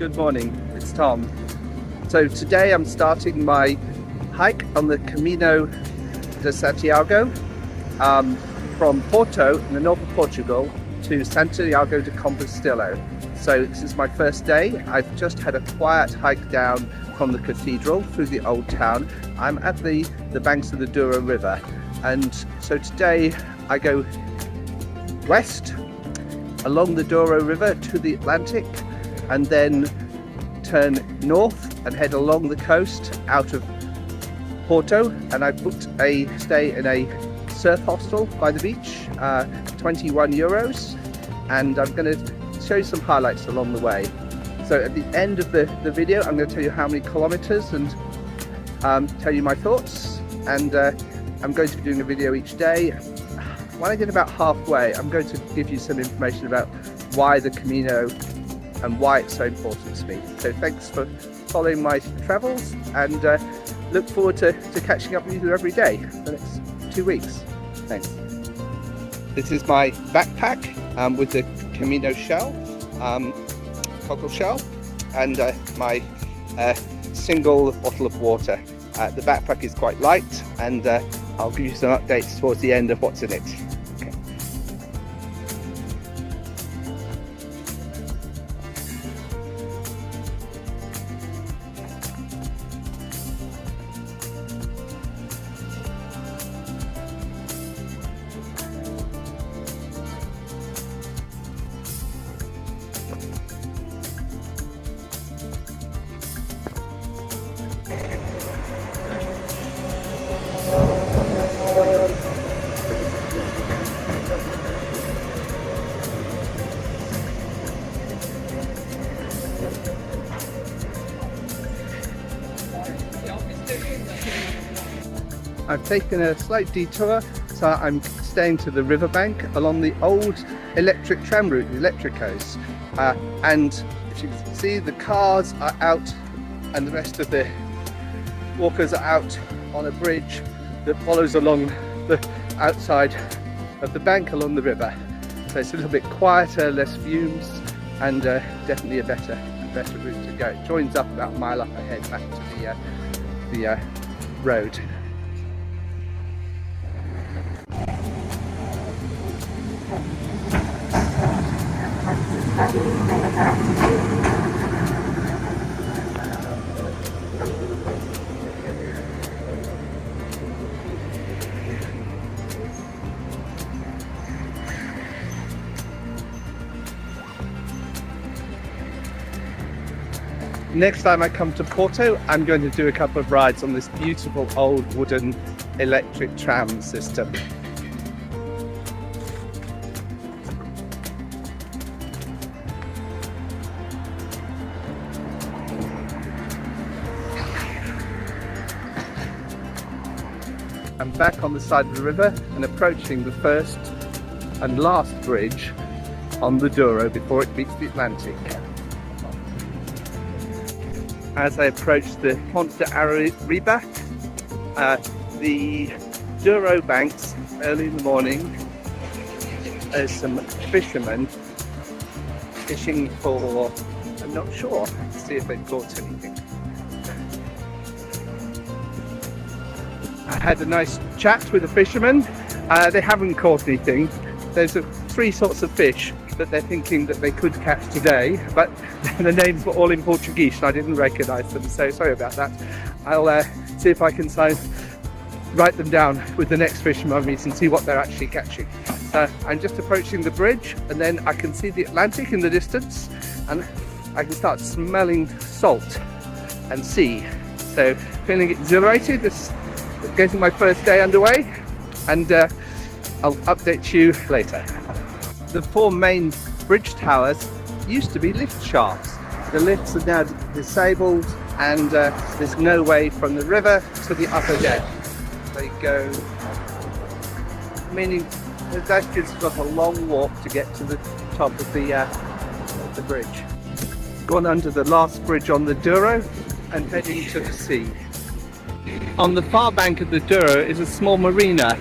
Good morning, it's Tom. So today I'm starting my hike on the Camino de Santiago from Porto in the north of Portugal to Santiago de Compostela. So this is my first day. I've just had a quiet hike down from the cathedral through the old town. I'm at the banks of the Douro River, and so today I go west along the Douro River to the Atlantic, and then turn north and head along the coast out of Porto. And I booked a stay in a surf hostel by the beach, 21 euros, and I'm going to show you some highlights along the way. So at the end of the video I'm going to tell you how many kilometers and tell you my thoughts, and I'm going to be doing a video each day. When I get about halfway, I'm going to give you some information about why the Camino and why it's so important to me. So thanks for following my travels, and look forward to catching up with you every day for the next 2 weeks. Thanks. This is my backpack with the Camino shell, cockle shell, and my single bottle of water. The backpack is quite light, and I'll give you some updates towards the end of what's in it. Okay. I've taken a slight detour, so I'm staying to the riverbank along the old electric tram route, the Electricos. And if you can see, the cars are out and the rest of the walkers are out on a bridge that follows along the outside of the bank along the river. So it's a little bit quieter, less fumes, and definitely a better route to go. It joins up about a mile up ahead back to the road. Next time I come to Porto, I'm going to do a couple of rides on this beautiful old wooden electric tram system. I'm back on the side of the river and approaching the first and last bridge on the Douro before it meets the Atlantic. As I approach the Ponte de Arriba, the Douro banks, early in the morning, there's some fishermen fishing for, I'm not sure, let's see if they've caught anything. I had a nice chat with the fishermen. They haven't caught anything. There's three sorts of fish that they're thinking that they could catch today, but the names were all in Portuguese and I didn't recognise them, so sorry about that. I'll see if I can write them down with the next fisherman I meet and see what they're actually catching. I'm just approaching the bridge, and then I can see the Atlantic in the distance, and I can start smelling salt and sea. So feeling exhilarated, this is getting my first day underway, and I'll update you later. The four main bridge towers used to be lift shafts. The lifts are now disabled, and there's no way from the river to the upper deck. They go, meaning the pedestrians have got a long walk to get to the top of the bridge. Gone under the last bridge on the Douro and heading to the sea. On the far bank of the Douro is a small marina.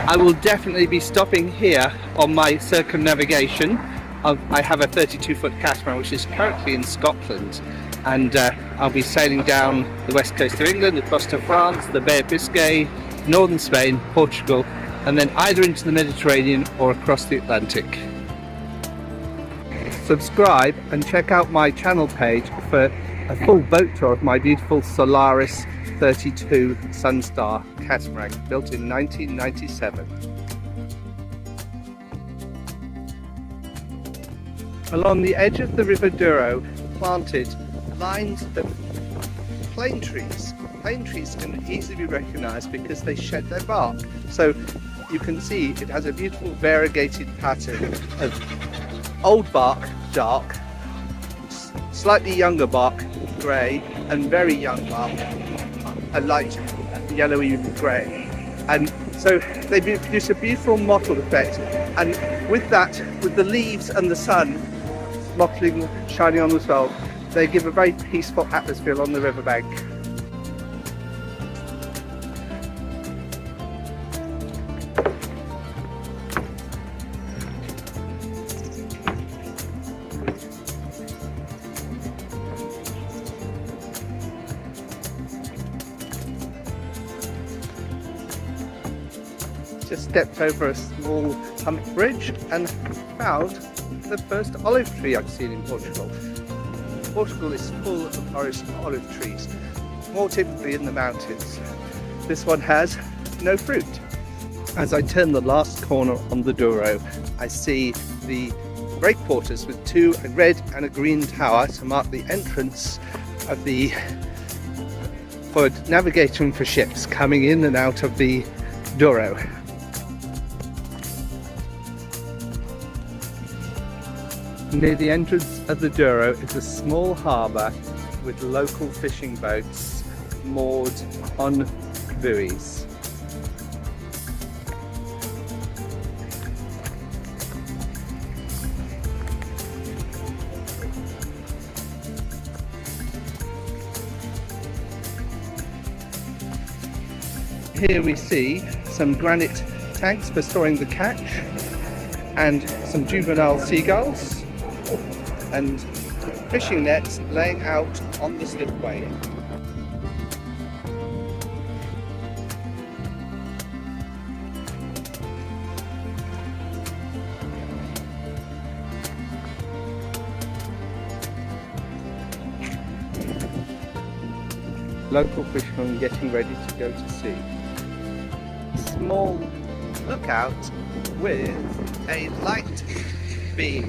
I will definitely be stopping here on my circumnavigation I have a 32-foot catamaran which is currently in Scotland, and I'll be sailing down the west coast of England, across to France, the Bay of Biscay, northern Spain, Portugal, and then either into the Mediterranean or across the Atlantic. Subscribe and check out my channel page for a full boat tour of my beautiful Solaris 32 Sunstar catamaran built in 1997. Along the edge of the River Douro, planted lines of plane trees. Plane trees can easily be recognised because they shed their bark. So you can see it has a beautiful variegated pattern of old bark, dark, slightly younger bark, grey, and very young bark, a light yellowy grey. And so they produce a beautiful mottled effect, and with that, with the leaves and the sun mottling, shining on the swell, they give a very peaceful atmosphere on the riverbank. Just stepped over a small hump bridge and found the first olive tree I've seen in Portugal. Portugal is full of forest olive trees, more typically in the mountains. This one has no fruit. As I turn the last corner on the Douro, I see the breakwaters with a red and a green tower to mark the entrance of for navigating for ships coming in and out of the Douro. Near the entrance of the Douro is a small harbour with local fishing boats moored on buoys. Here we see some granite tanks for storing the catch and some juvenile seagulls, and fishing nets laying out on the slipway. Local fishermen getting ready to go to sea. Small lookout with a light beam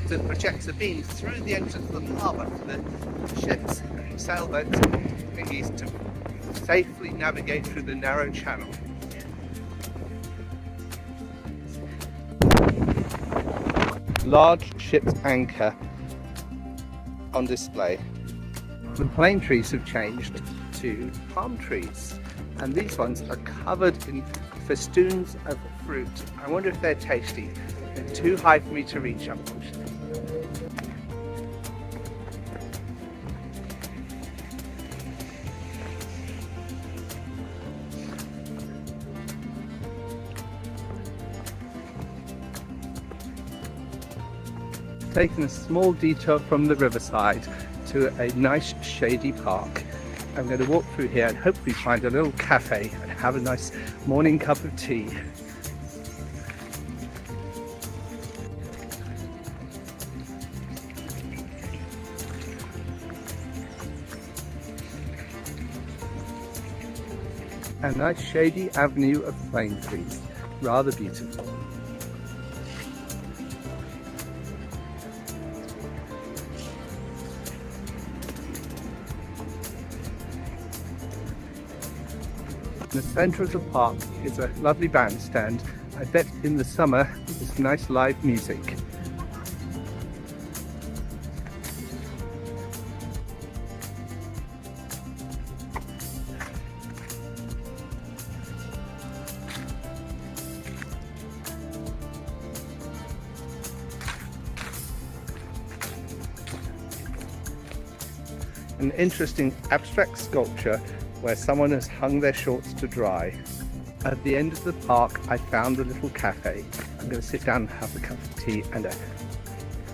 that projects a beam through the entrance of the harbour for the ships, sailboats, and dinghies to safely navigate through the narrow channel. Large ship's anchor on display. The plane trees have changed to palm trees, and these ones are covered in festoons of fruit. I wonder if they're tasty. They're too high for me to reach, unfortunately. Taking a small detour from the riverside to a nice shady park. I'm going to walk through here and hopefully find a little cafe and have a nice morning cup of tea. A nice shady avenue of plane trees, rather beautiful. In the centre of the park is a lovely bandstand. I bet in the summer there's nice live music. An interesting abstract sculpture where someone has hung their shorts to dry. At the end of the park I found a little cafe. I'm going to sit down and have a cup of tea and a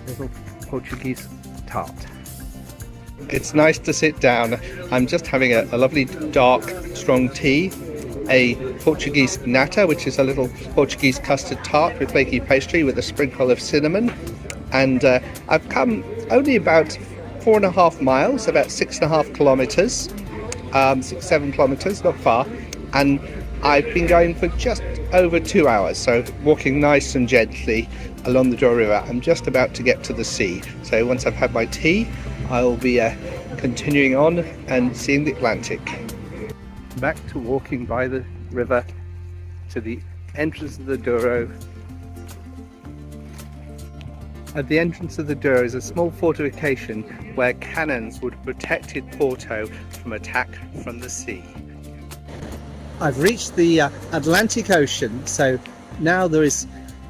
little Portuguese tart. It's nice to sit down. I'm just having a lovely dark strong tea, a Portuguese nata, which is a little Portuguese custard tart with flaky pastry with a sprinkle of cinnamon, and I've come only about 4.5 miles, about 6.5 kilometers, 6-7 kilometers, not far, and I've been going for just over 2 hours, so walking nice and gently along the Douro River. I'm just about to get to the sea, so once I've had my tea I'll be continuing on and seeing the Atlantic. Back to walking by the river to the entrance of the Douro. At the entrance of the Douro is a small fortification where cannons would have protected Porto from attack from the sea. I've reached the Atlantic Ocean, so now there is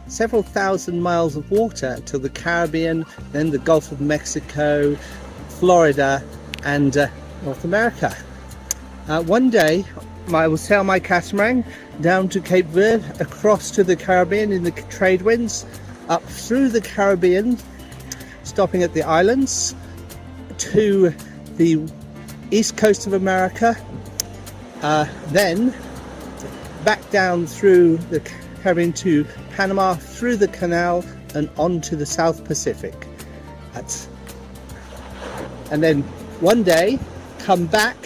several thousand miles of water to the Caribbean, then the Gulf of Mexico, Florida and North America. One day I will sail my catamaran down to Cape Verde, across to the Caribbean in the trade winds, up through the Caribbean, stopping at the islands, to the east coast of America, then back down through the Caribbean to Panama, through the canal and on to the South Pacific. And then one day come back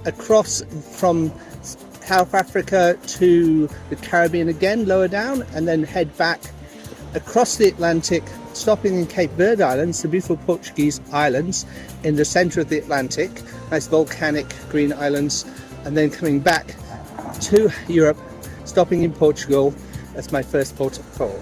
across from South Africa to the Caribbean again, lower down, and then head back across the Atlantic, stopping in Cape Verde Islands, the beautiful Portuguese islands in the center of the Atlantic, nice volcanic green islands, and then coming back to Europe, stopping in Portugal. That's my first port of call.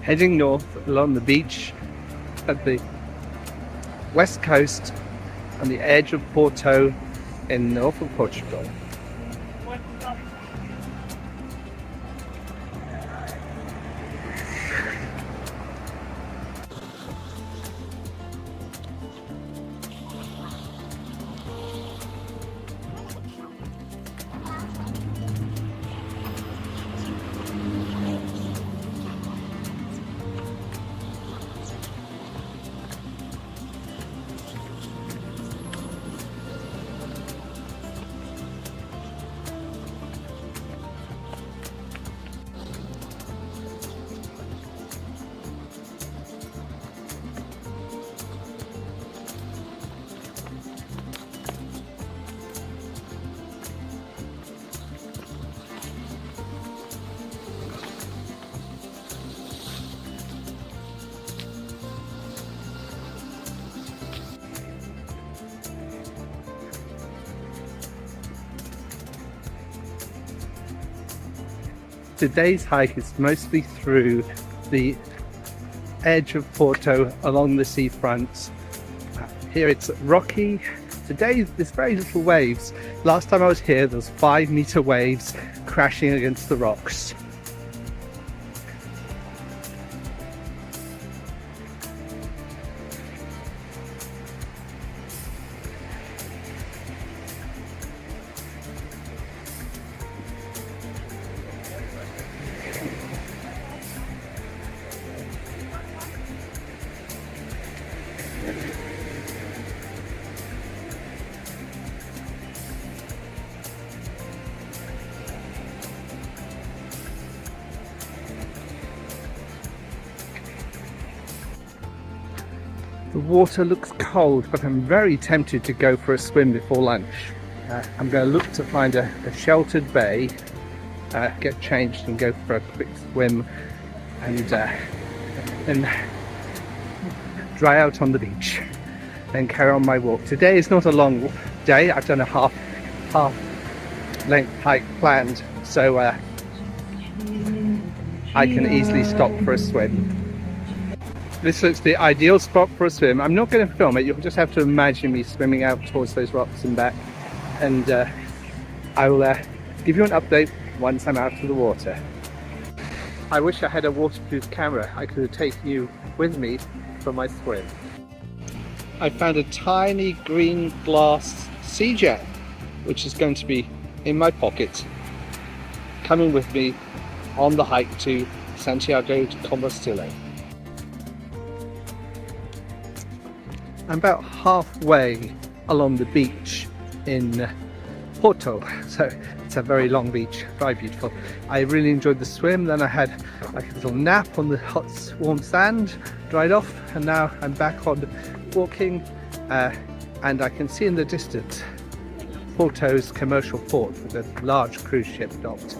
Heading north along the beach at the west coast on the edge of Porto in north of Portugal. Today's hike is mostly through the edge of Porto along the seafront. Here it's rocky. Today there's very little waves. Last time I was here there was 5-meter waves crashing against the rocks. The water looks cold, but I'm very tempted to go for a swim before lunch. I'm going to look to find a sheltered bay, get changed and go for a quick swim, and then dry out on the beach, then carry on my walk. Today is not a long day. I've done a half length hike planned, so I can easily stop for a swim. This looks the ideal spot for a swim. I'm not going to film it, you'll just have to imagine me swimming out towards those rocks and back, and I will give you an update once I'm out of the water. I wish I had a waterproof camera. I could have taken you with me for my swim. I found a tiny green glass sea gem, which is going to be in my pocket, coming with me on the hike to Santiago de Compostela. I'm about halfway along the beach in Porto, so it's a very long beach, very beautiful. I really enjoyed the swim, then I had like a little nap on the hot warm sand, dried off, and now I'm back on walking, and I can see in the distance Porto's commercial port with a large cruise ship docked.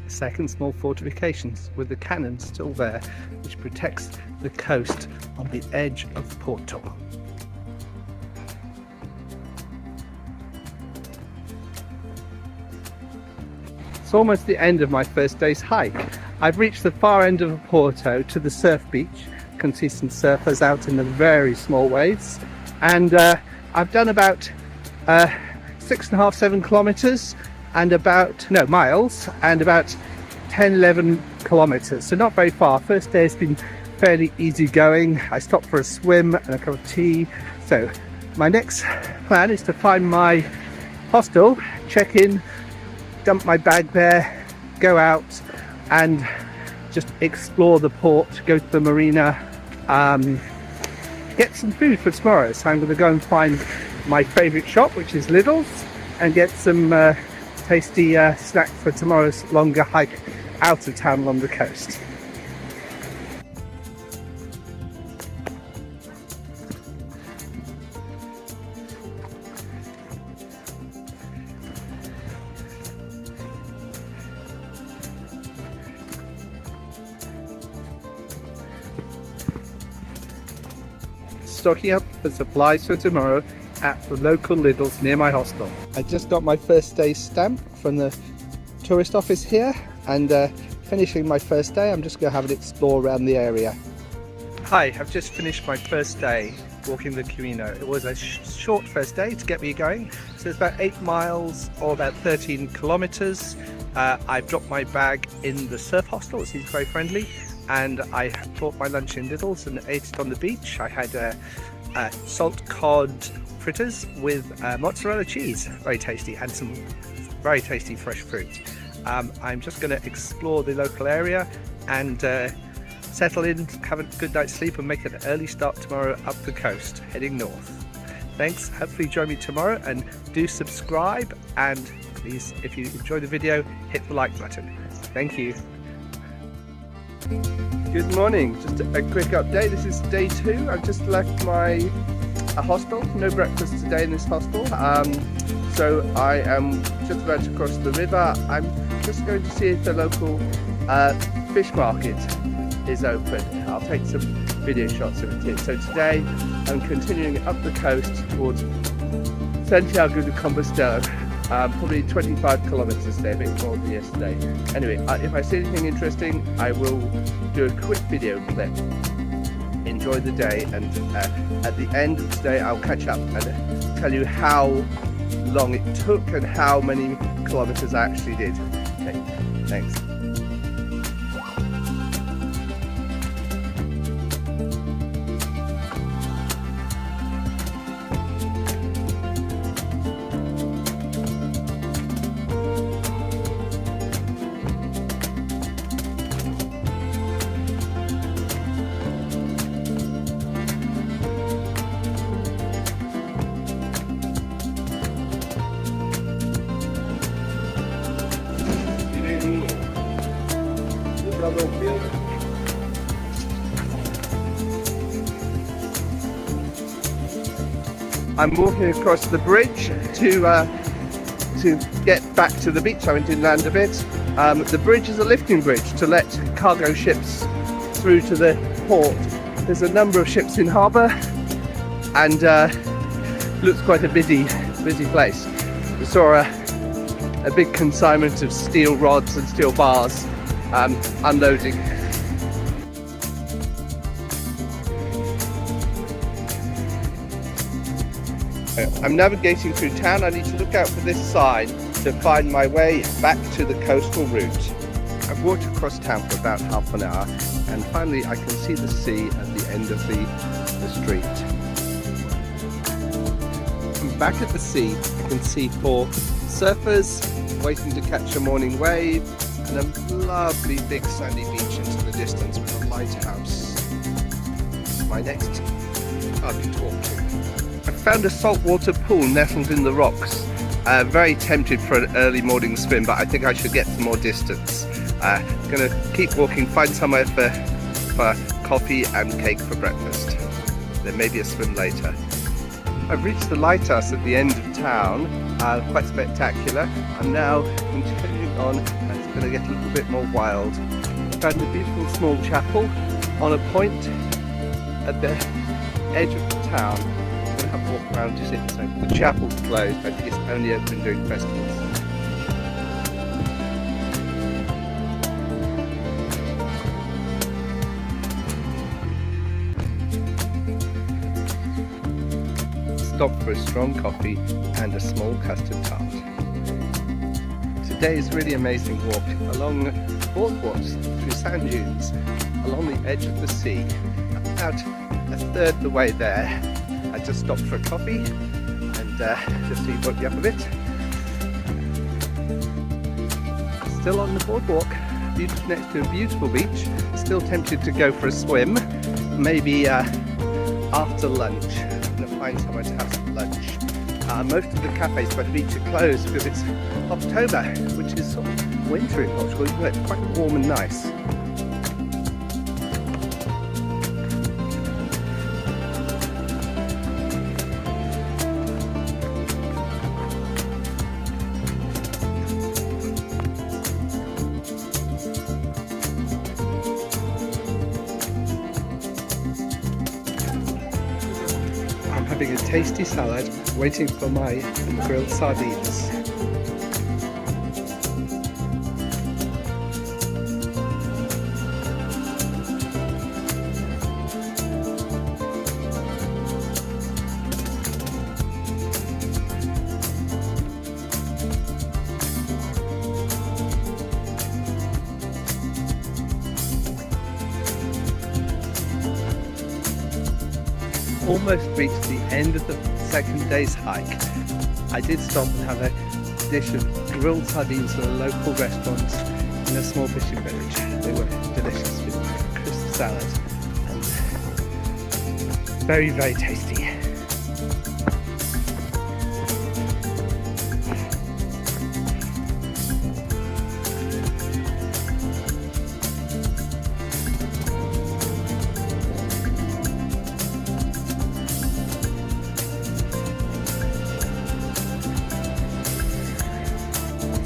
Second small fortifications with the cannon still there, which protects the coast on the edge of Porto. It's almost the end of my first day's hike. I've reached the far end of Porto to the surf beach. You can see some surfers out in the very small waves, and I've done about 6.5, 7 kilometers and miles, and about 10-11 kilometers, so not very far. First day has been fairly easy going. I stopped for a swim and a cup of tea. So my next plan is to find my hostel, check in, dump my bag there, go out and just explore the port, go to the marina, get some food for tomorrow. So I'm going to go and find my favourite shop, which is Lidl's, and get some tasty snacks for tomorrow's longer hike out of town along the coast. Stocking up for supplies for tomorrow at the local Lidl's near my hostel. I just got my first day stamp from the tourist office here, and finishing my first day, I'm just going to have an explore around the area. Hi, I've just finished my first day walking the Camino. It was a short first day to get me going, so it's about 8 miles or about 13 kilometers. I've dropped my bag in the surf hostel, it seems very friendly, and I bought my lunch in Lidl's and ate it on the beach. I had salt cod fritters with mozzarella cheese, very tasty, and some very tasty fresh fruit. I'm just going to explore the local area and settle in, have a good night's sleep and make an early start tomorrow up the coast, heading north. Thanks, hopefully join me tomorrow, and do subscribe and Please, if you enjoyed the video, hit the like button. Thank you. Good morning, just a quick update. This is day 2. I've just left my hostel. No breakfast today in this hostel. So I am just about to cross the river. I'm just going to see if the local fish market is open. I'll take some video shots of it. So today I'm continuing up the coast towards Santiago de Compostela. Probably 25 kilometers today, a bit more than yesterday. Anyway, if I see anything interesting, I will do a quick video clip. Enjoy the day, and at the end of today I'll catch up and tell you how long it took and how many kilometers I actually did. Okay, thanks. I'm walking across the bridge to get back to the beach. I went inland a bit. The bridge is a lifting bridge to let cargo ships through to the port. There's a number of ships in harbour, and looks quite a busy place. We saw a big consignment of steel rods and steel bars unloading. I'm navigating through town. I need to look out for this sign to find my way back to the coastal route. I've walked across town for about half an hour, and finally I can see the sea at the end of the street. I'm back at the sea. I can see 4 surfers waiting to catch a morning wave, and a lovely big sandy beach into the distance with a lighthouse. My next target to walk to. I found a saltwater pool nestled in the rocks. Very tempted for an early morning swim, but I think I should get some more distance. Gonna keep walking, find somewhere for coffee and cake for breakfast. There may be a swim later. I've reached the lighthouse at the end of town, quite spectacular. I'm now continuing on, and it's going to get a little bit more wild. I found a beautiful small chapel on a point at the edge of the town. I'm going to have to walk around to see. So the chapel's closed. I think it's only open during festivals. Stop for a strong coffee and a small custard tart. Today is really amazing walk along boardwalks through sand dunes along the edge of the sea. About a third the way there, I just stopped for a coffee and just to woke me up a bit. Still on the boardwalk, next to a beautiful beach. Still tempted to go for a swim, maybe after lunch. Find somewhere to have some lunch. Most of the cafes by the beach are closed because it's October, which is sort of winter in Portugal. It's quite warm and nice. Having a tasty salad, waiting for my grilled sardines. Almost reached the end of the second day's hike. I did stop and have a dish of grilled sardines from a local restaurant in a small fishing village. They were delicious with crisp salad and very, very tasty.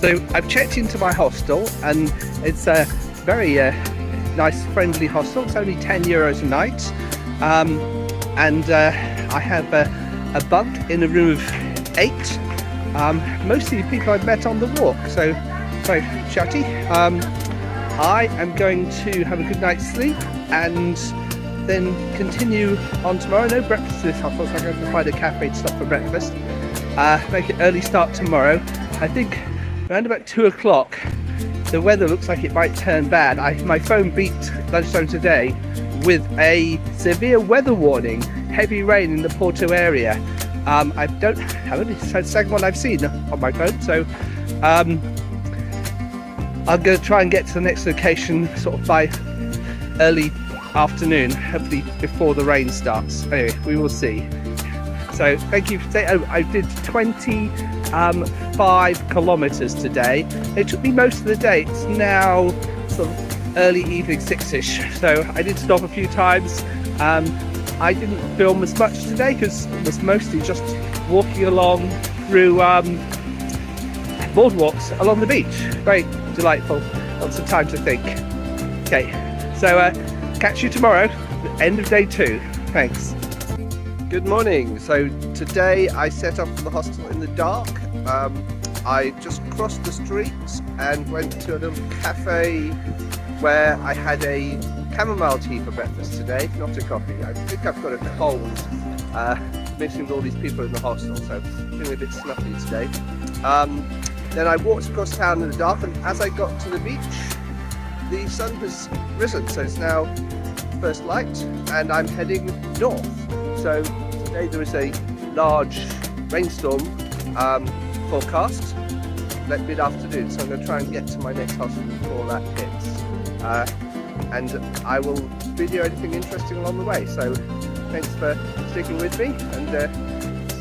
So I've checked into my hostel, and it's a very nice, friendly hostel. It's only €10 a night, and I have a bunk in a room of 8. Mostly people I've met on the walk, so very chatty. I am going to have a good night's sleep and then continue on tomorrow. No breakfast in this hostel, so I'm going to find a cafe to stop for breakfast. Make an early start tomorrow. I think around about 2 o'clock the weather looks like it might turn bad. My phone beeped lunchtime today with a severe weather warning, heavy rain in the Porto area. I've only the second one I've seen on my phone, so I'm going to try and get to the next location sort of by early afternoon, hopefully before the rain starts. Anyway, we will see. So thank you for saying. I did 25 kilometers today. It took me most of the day. It's now sort of early evening 6ish, so I did stop a few times. I didn't film as much today because it was mostly just walking along through boardwalks along the beach. Very delightful, lots of time to think. Okay, so catch you tomorrow, end of day 2. Thanks. Good morning. So today I set off from the hostel in the dark. I just crossed the street and went to a little cafe where I had a chamomile tea for breakfast today, not a coffee. I think I've got a cold, mixing with all these people in the hostel, so feeling a bit snuffy today. Then I walked across town in the dark, and as I got to the beach, the sun has risen, so it's now first light, and I'm heading north. So today there is a large rainstorm forecast mid-afternoon, so I'm going to try and get to my next hostel before that hits. And I will video anything interesting along the way. So thanks for sticking with me, and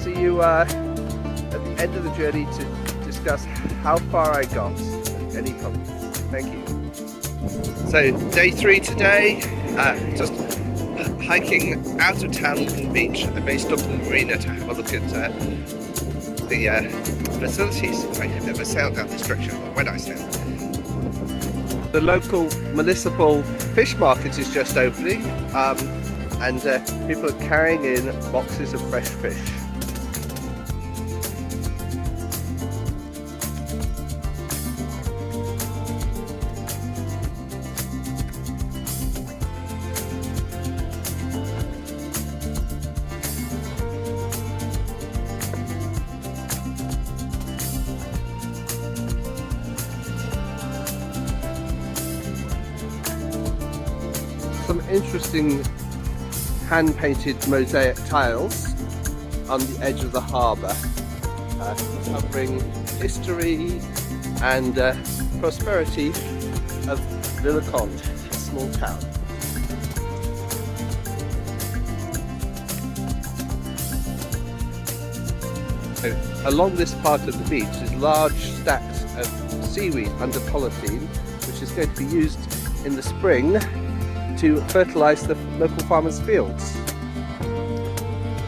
see you at the end of the journey to discuss how far I got and any problems. Thank you. So day 3 today, just hiking out of town on the beach. I may stop at the marina to have a look at the facilities. I have never sailed down this direction when I sailed. The local municipal fish market is just opening, and people are carrying in boxes of fresh fish. Some interesting hand-painted mosaic tiles on the edge of the harbour, covering history and prosperity of Villacond, a small town. So, along this part of the beach is large stacks of seaweed under polythene, which is going to be used in the spring to fertilise the local farmers' fields.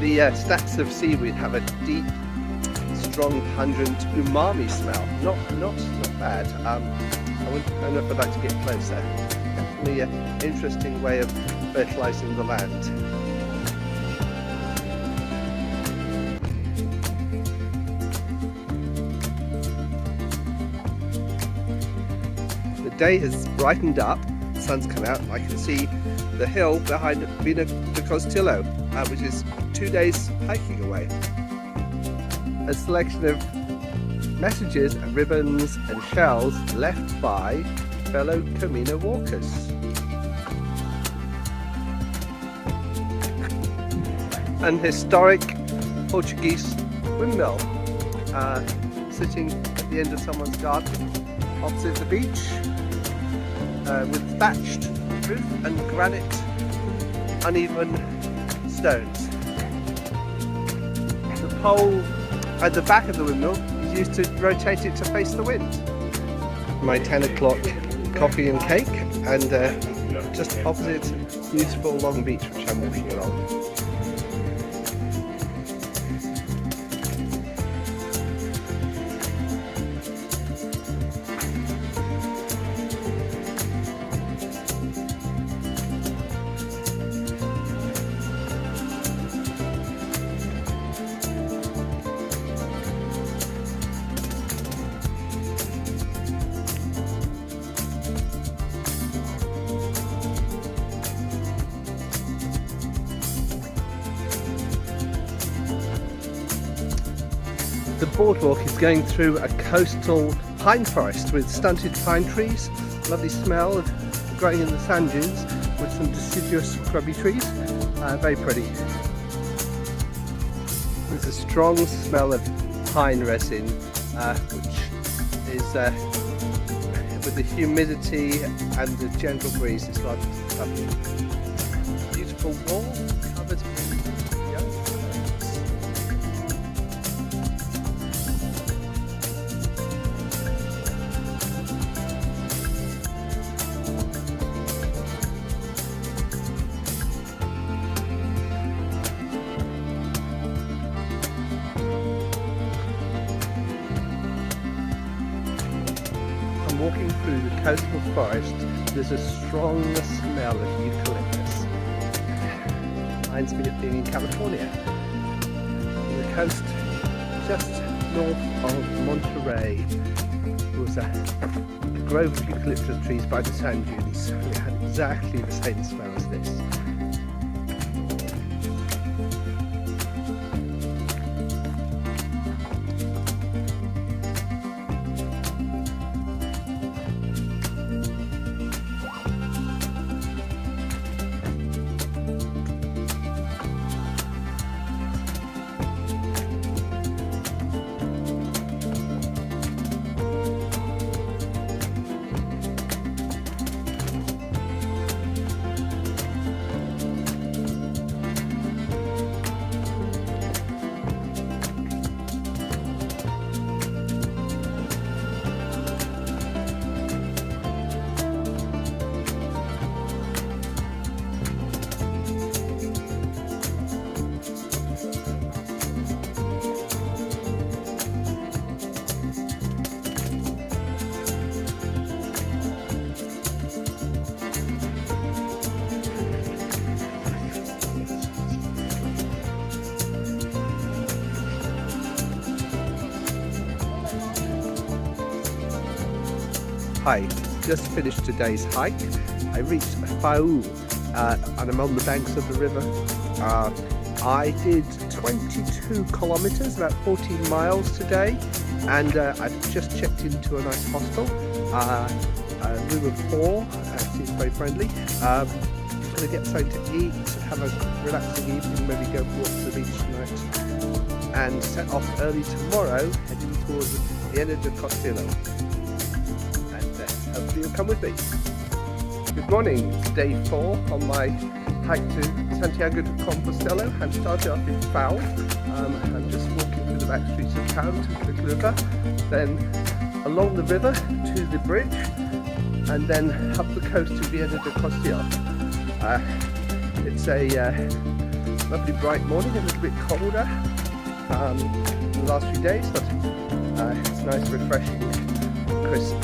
The stacks of seaweed have a deep, strong, pungent umami smell. Not bad. I don't know if I'd like to get closer. Definitely an interesting way of fertilising the land. The day has brightened up. Sun's come out, and I can see the hill behind Camino de Costillo, which is 2 days hiking away. A selection of messages and ribbons and shells left by fellow Camino walkers. An historic Portuguese windmill sitting at the end of someone's garden opposite the beach. With thatched roof and granite uneven stones. The pole at the back of the windmill is used to rotate it to face the wind. My 10 o'clock coffee and cake, and just opposite beautiful long beach which I'm walking along. the boardwalk is going through a coastal pine forest with stunted pine trees, lovely smell of growing in the sand dunes with some deciduous scrubby trees, very pretty. There's a strong smell of pine resin, which is with the humidity and the gentle breeze, it's rather lovely. Beautiful wall covered in young ferns. Walking through the coastal forest, there's a strong smell of eucalyptus. Reminds me of being in California. On the coast, just north of Monterey, there was a grove of eucalyptus trees by the sand dunes. It had exactly the same smell as this. Hi, just finished today's hike. I reached Fau and I'm on the banks of the river. I did 22 kilometers, about 14 miles today, and I've just checked into a nice hostel, room of 4, seems very friendly. Going to get something to eat, have a relaxing evening, maybe go walk to the beach tonight, and set off early tomorrow, heading towards the end of the Castillo. Hopefully you'll come with me. Good morning, it's day 4 on my hike to Santiago de Compostela. I'm starting off in Fau. I'm just walking through the back streets of town to the river, then along the river to the bridge, and then up the coast to Viena de Castillo. It's a lovely bright morning, a little bit colder in the last few days, but it's nice, refreshing, crisp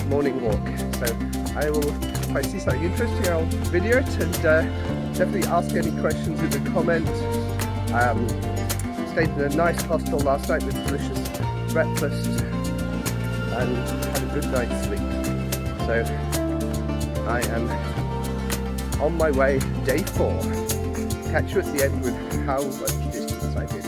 morning walk. So I will, if I see something interesting, I'll video it, and definitely ask any questions in the comments. Stayed in a nice hostel last night with delicious breakfast and had a good night's sleep. So I am on my way, day 4. Catch you at the end with how much distance I did.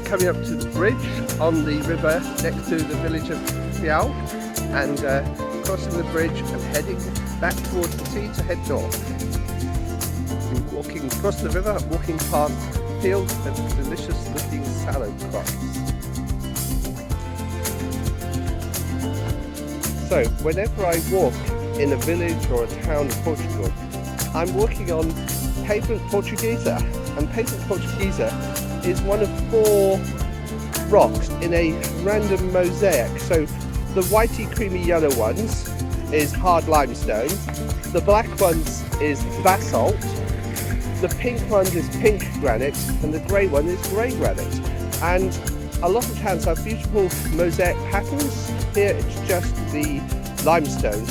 Coming up to the bridge on the river next to the village of Fiao, and crossing the bridge and heading back towards the sea to head north. Walking across the river, walking past fields of delicious looking salad crops. So whenever I walk in a village or a town in Portugal, I'm walking on pavement portuguesa, and pavement portuguesa is one of 4 rocks in a random mosaic. So the whitey creamy yellow ones is hard limestone, the black ones is basalt, the pink one is pink granite, and the grey one is grey granite. And a lot of towns have beautiful mosaic patterns. Here it's just the limestone,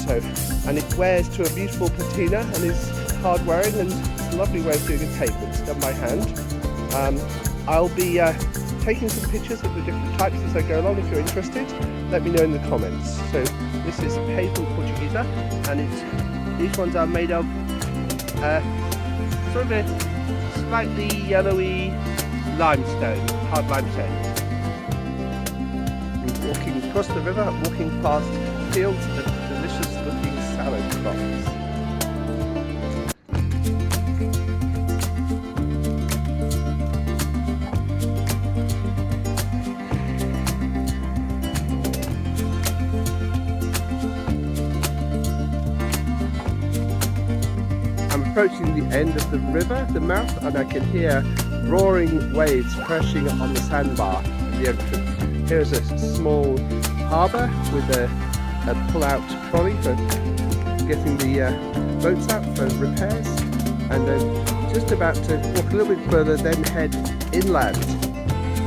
and it wears to a beautiful patina and is hard wearing, and it's a lovely way of doing a pavement. It's done by hand. I'll be taking some pictures of the different types as I go along. If you're interested, let me know in the comments. So this is Hazel Portuguesa, and these ones are made of sort of a slightly yellowy limestone, hard limestone. I'm walking across the river, walking past fields of delicious looking salad crops. I'm approaching the end of the river, the mouth, and I can hear roaring waves crashing on the sandbar at the entrance. Here's a small harbour with a pull-out trolley for getting the boats out for repairs, and then just about to walk a little bit further, then head inland.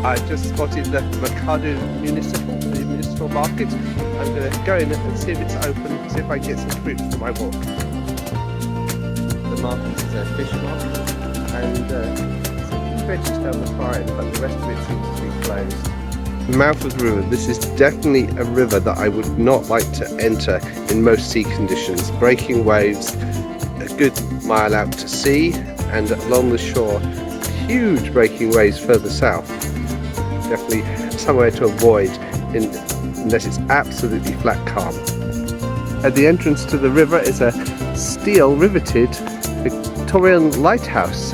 I just spotted the Mercado Municipal, the municipal market. I'm going to go in and see if it's open, see if I can get some fruit for my walk. The market is a fish market, and some veggies down the far end, but the rest of it seems to be closed. The mouth of the river. This is definitely a river that I would not like to enter in most sea conditions. Breaking waves, a good mile out to sea, and along the shore, huge breaking waves further south. Definitely somewhere to avoid unless it's absolutely flat calm. At the entrance to the river is a steel riveted Victorian lighthouse.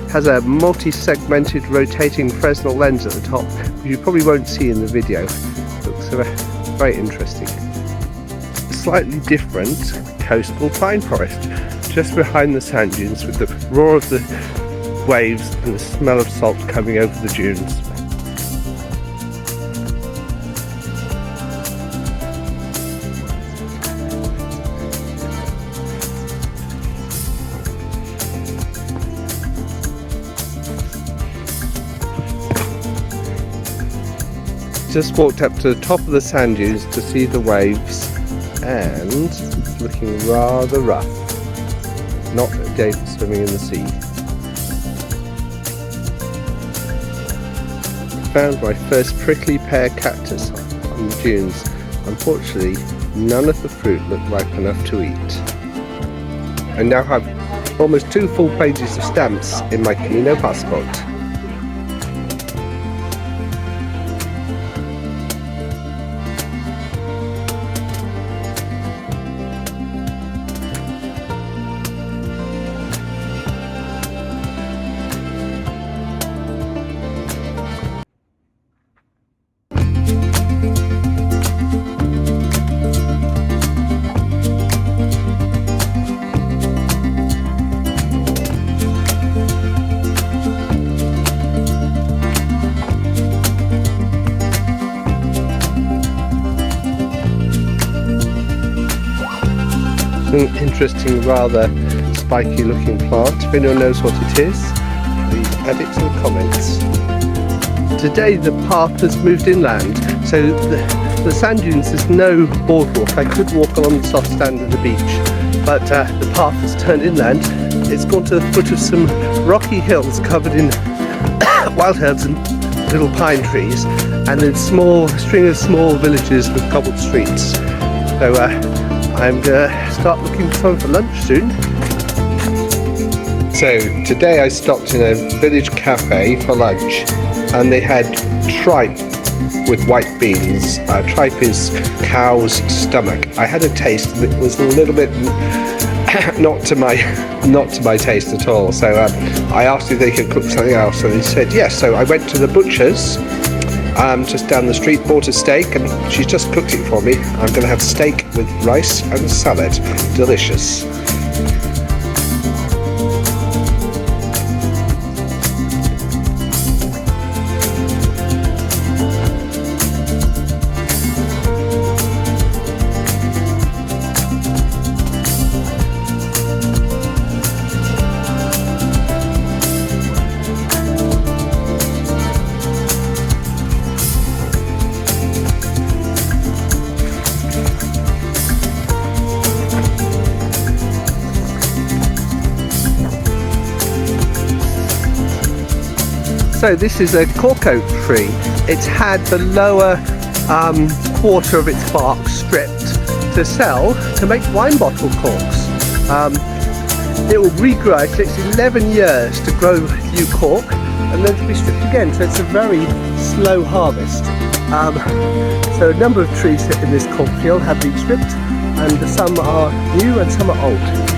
Has a multi-segmented rotating Fresnel lens at the top, which you probably won't see in the video. Looks very interesting. Slightly different coastal pine forest just behind the sand dunes, with the roar of the waves and the smell of salt coming over the dunes. Just walked up to the top of the sand dunes to see the waves, and it's looking rather rough. Not a day for swimming in the sea. I found my first prickly pear cactus on the dunes. Unfortunately, none of the fruit looked ripe enough to eat. I now have almost 2 full pages of stamps in my Camino passport. An interesting, rather spiky looking plant. If anyone knows what it is, please add it to the comments. Today the path has moved inland, so the sand dunes, there's no boardwalk. I could walk along the soft sand of the beach, but the path has turned inland. It's gone to the foot of some rocky hills covered in wild herbs and little pine trees, and then string of small villages with cobbled streets. So I'm going to start looking for something for lunch soon. So today I stopped in a village cafe for lunch, and they had tripe with white beans. Tripe is cow's stomach. I had a taste and it was a little bit not to my taste at all. So I asked if they could cook something else, and they said yes. So I went to the butcher's just down the street, bought a steak, and she's just cooked it for me. I'm going to have steak with rice and salad. Delicious. So this is a cork oak tree. It's had the lower quarter of its bark stripped to sell to make wine bottle corks. It will regrow. It takes 11 years to grow new cork and then to be stripped again, so it's a very slow harvest. So a number of trees in this cork field have been stripped, and some are new and some are old.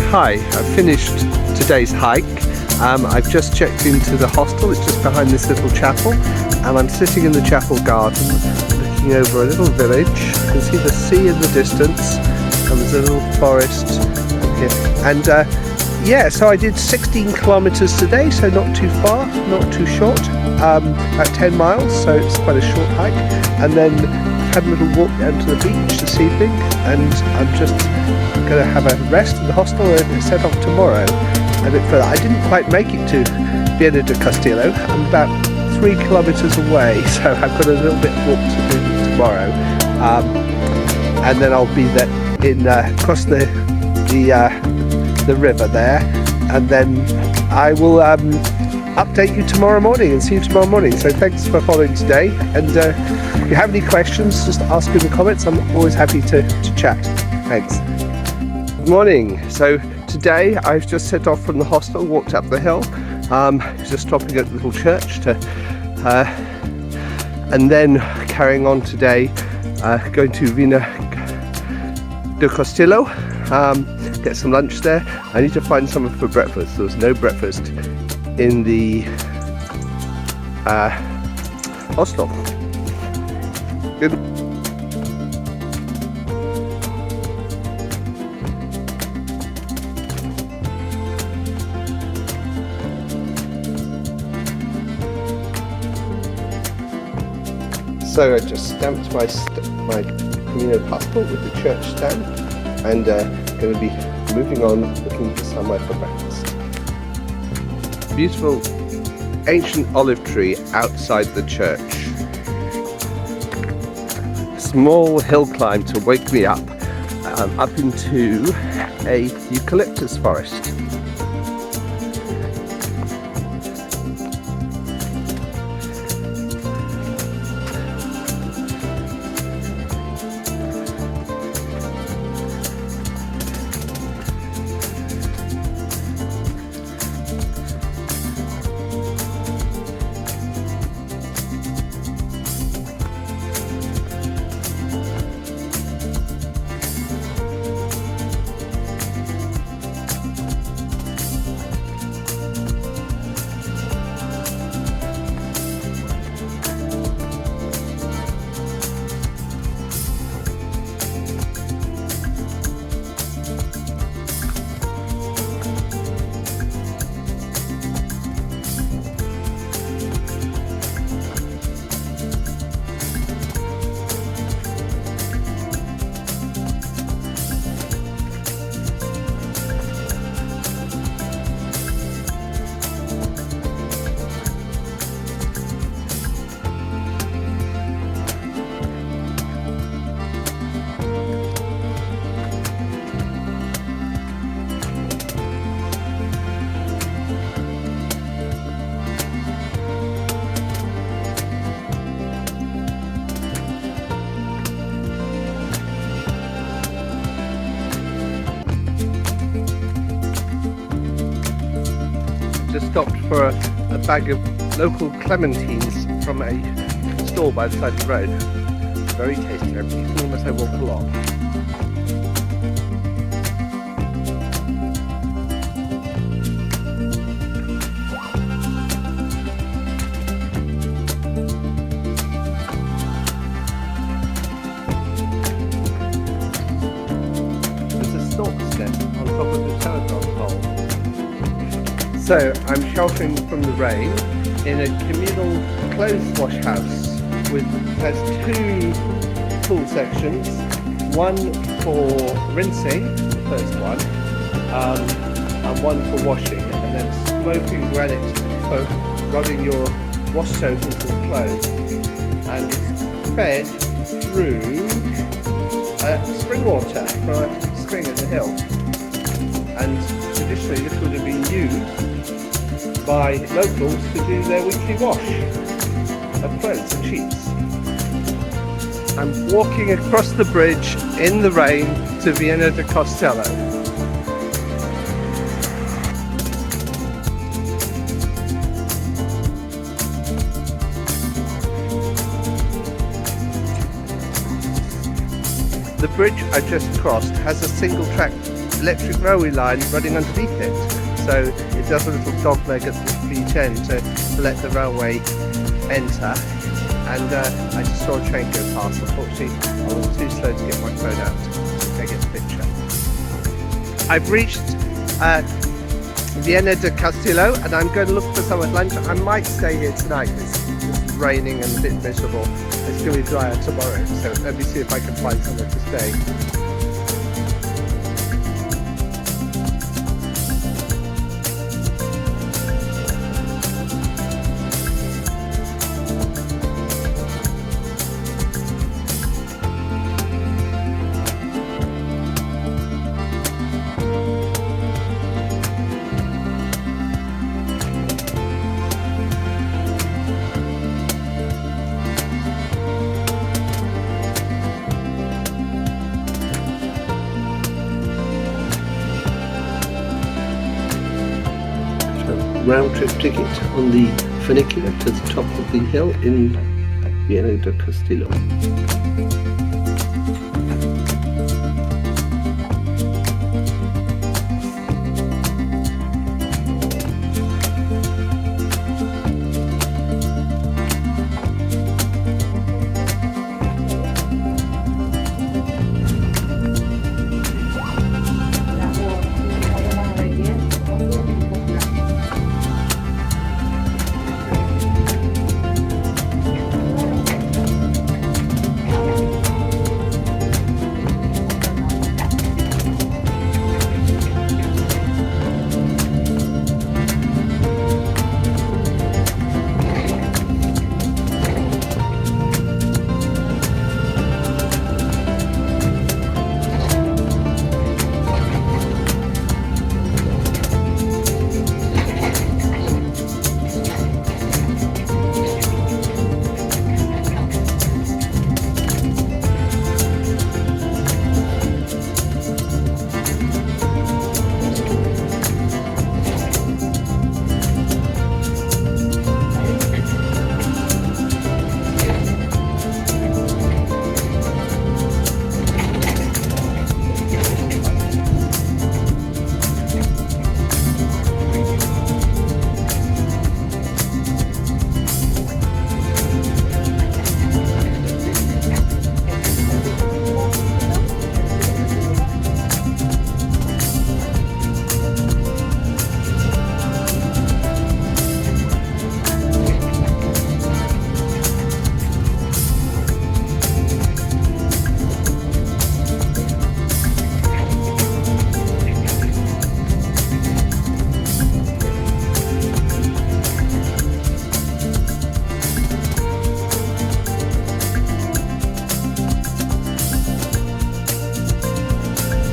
Hi, I've finished today's hike. I've just checked into the hostel. It's just behind this little chapel, and I'm sitting in the chapel garden looking over a little village. You can see the sea in the distance, and there's a little forest here. And yeah, so I did 16 kilometers today, so not too far, not too short, about 10 miles, so it's quite a short hike. And then had a little walk down to the beach this evening, and I'm just going to have a rest in the hostel and set off tomorrow a bit further. I didn't quite make it to Viana do Castillo. I'm about 3 kilometers away, so I've got a little bit of walk to do tomorrow, and then I'll be there across the river there, and then I will update you tomorrow morning and see you tomorrow morning. So thanks for following today, and if you have any questions, just ask in the comments. I'm always happy to chat. Thanks. Good morning. So today I've just set off from the hostel, walked up the hill, just stopping at the little church to and then carrying on today, going to Viana do Castillo, get some lunch there. I need to find something for breakfast. There was no breakfast in the hostel. Good. So I just stamped my Camino passport with the church stamp, and going to be moving on, looking for somewhere for breakfast. Beautiful ancient olive tree outside the church. Small hill climb to wake me up into a eucalyptus forest. just stopped for a bag of local clementines from a store by the side of the road. Very tasty. I'm eating them as I walk along. On top of the telephone pole. So I'm sheltering from the rain in a communal clothes wash house has two pool sections, one for rinsing, the first one, and one for washing, and then smoking granite for running your wash soap into the clothes, and it's fed through spring water from a spring in the hill. And traditionally this would have been used by locals to do their weekly wash of clothes and sheets. I'm walking across the bridge in the rain to Viena de Castello. The bridge I just crossed has a single track electric railway line running underneath it, so it does a little dog leg at the beach end to let the railway enter, and I just saw a train go past. Unfortunately I was too slow to get my phone out to take a picture. I've reached Viena de Castello and I'm going to look for some at lunch. I might stay here tonight because it's raining and a bit miserable. It's going to be drier tomorrow, so let me see if I can find somewhere to stay. Round trip ticket on the funicular to the top of the hill in Viena de Castello.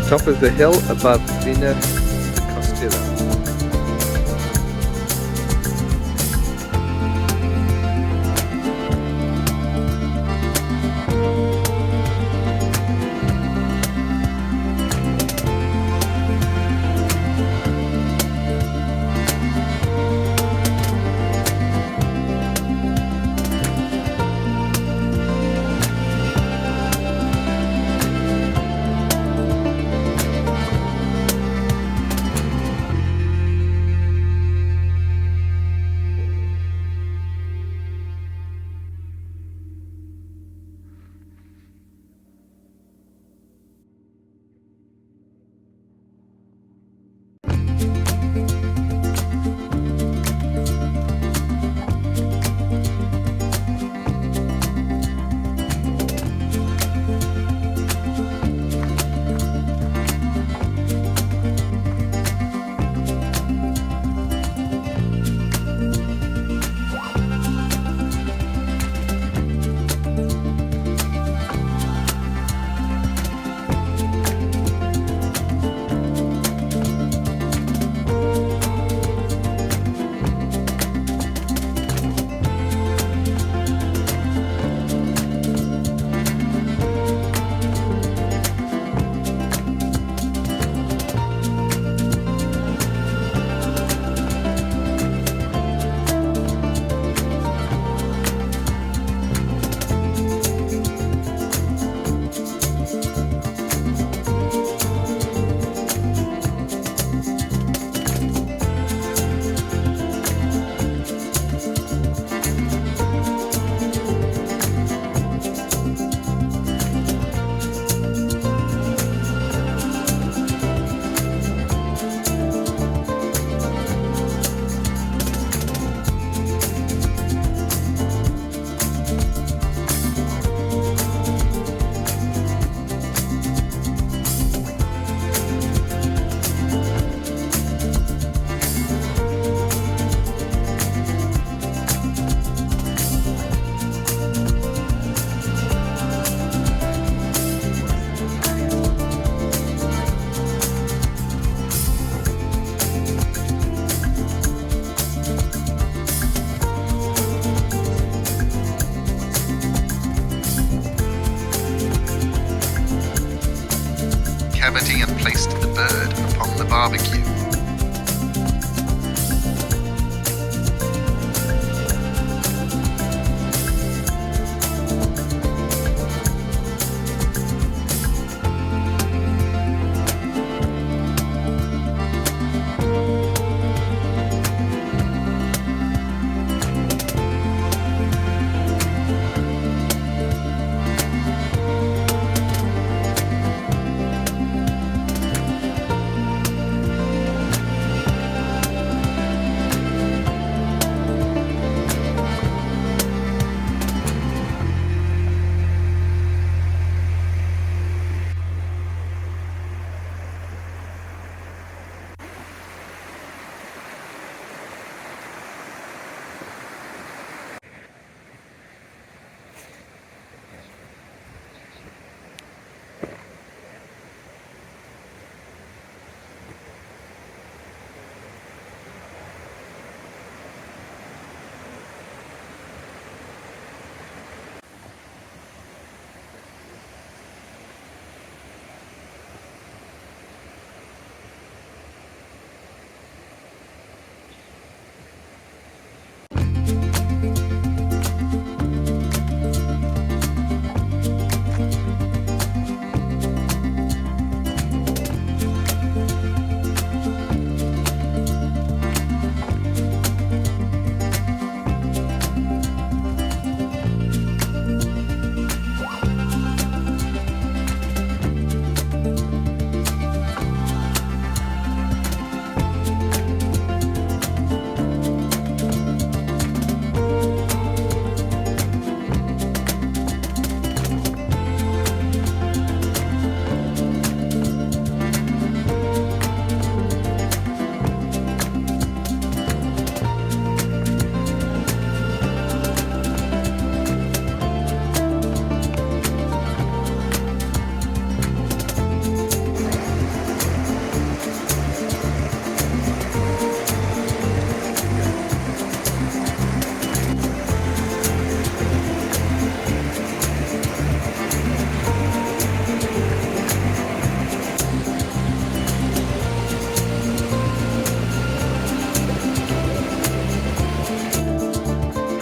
Top of the hill above Viena de Castello.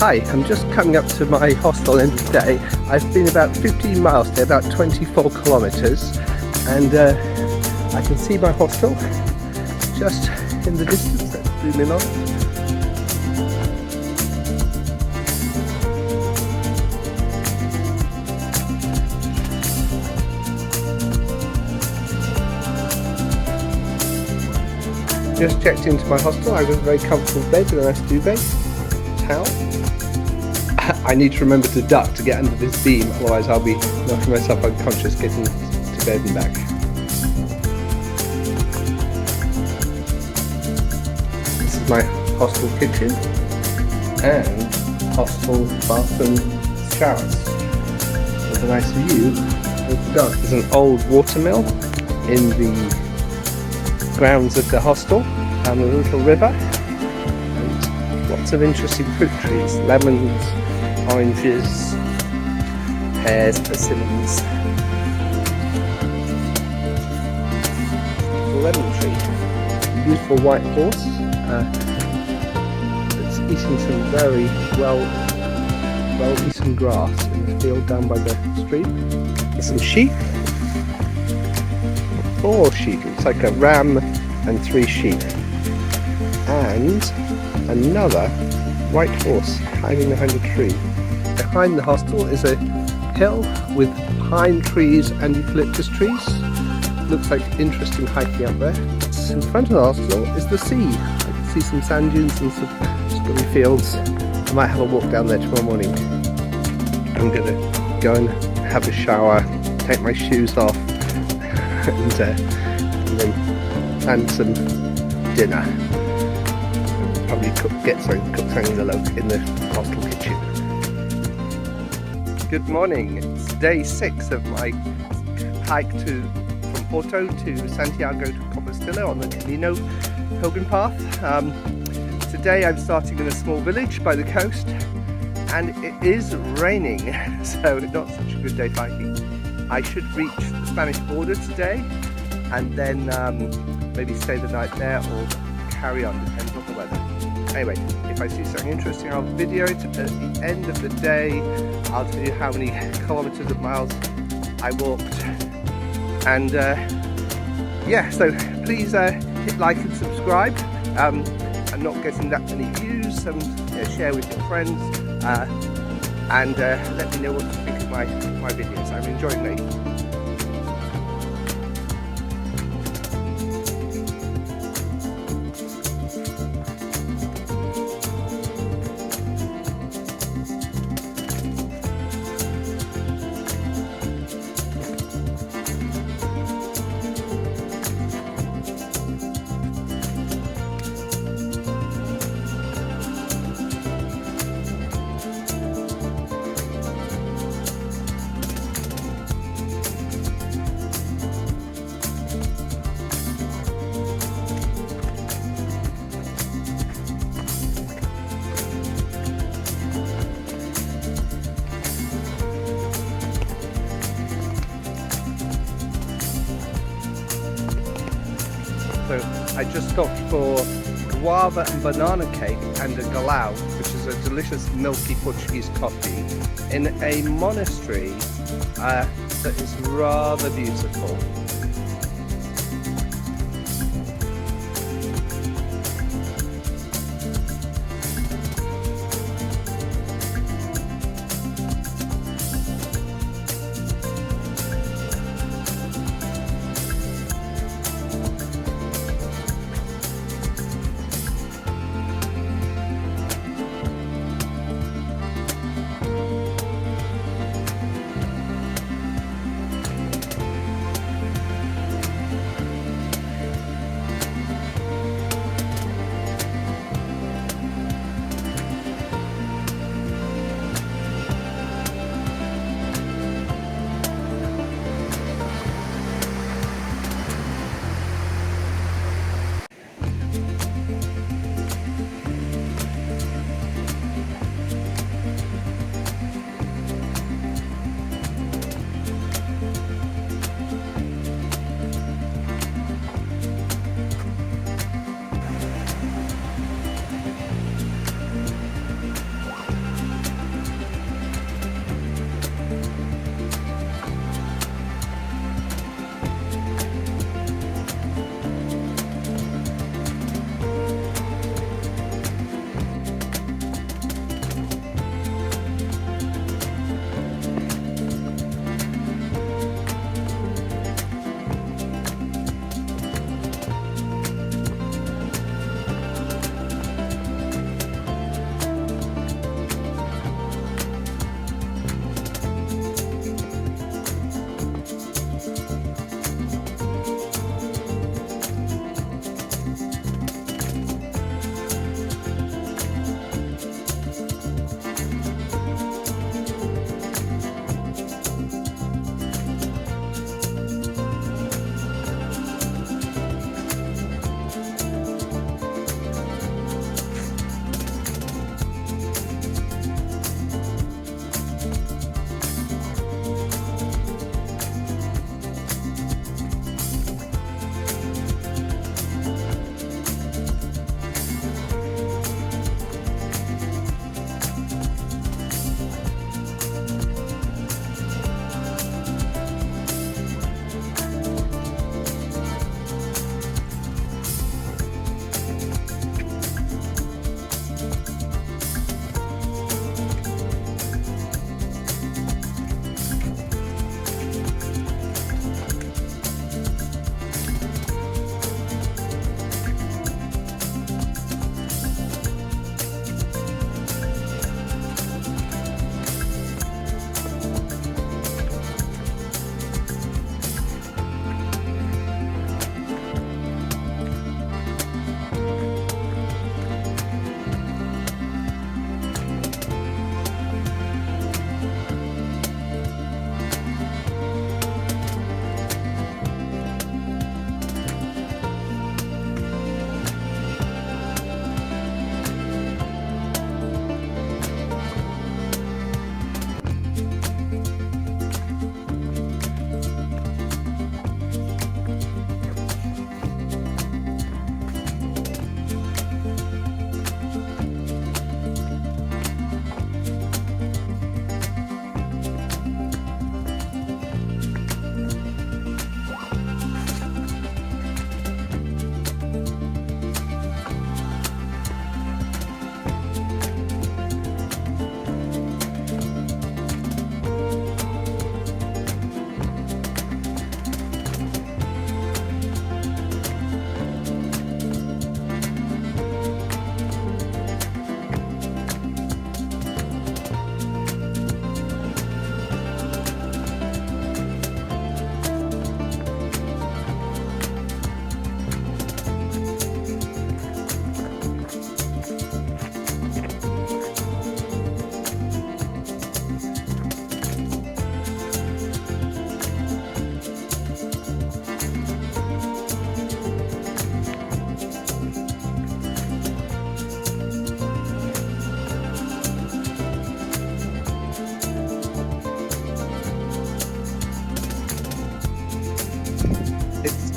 Hi, I'm just coming up to my hostel end of the day. I've been about 15 miles today, about 24 kilometres, and I can see my hostel just in the distance. Let's zoom in on it. Just checked into my hostel. I've got a very comfortable bed with a nice duvet, towel. I need to remember to duck to get under this beam, otherwise I'll be knocking myself unconscious getting to bed and back. This is my hostel kitchen and hostel bathroom showers. With a nice view of the garden. There's an old watermill in the grounds of the hostel and a little river, and lots of interesting fruit trees, lemons, oranges, pears, persimmons. The lemon tree, beautiful white horse that's eating some very well eaten grass in the field down by the stream. There's some sheep. 4 sheep, it's like a ram and 3 sheep, and another white horse hiding behind a tree. Behind the hostel is a hill with pine trees and eucalyptus trees. Looks like interesting hiking up there. In front of the hostel is the sea. I can see some sand dunes and some strawberry fields. I might have a walk down there tomorrow morning. I'm going to go and have a shower, take my shoes off, and then plan some dinner. Probably cook something in the hostel kitchen. Good morning. It's day 6 of my hike from Porto to Santiago de Compostela on the Camino pilgrim path. Today I'm starting in a small village by the coast, and it is raining, so not such a good day for hiking. I should reach the Spanish border today and then maybe stay the night there or carry on, depends on the weather. Anyway, if I see something interesting I'll video it. At the end of the day I'll tell you how many kilometres of miles I walked. And yeah, so please hit like and subscribe. I'm not getting that many views, share with your friends, and let me know what you think of my videos. I'm enjoying making them. So I just stopped for guava and banana cake and a galão, which is a delicious milky Portuguese coffee, in a monastery that is rather beautiful.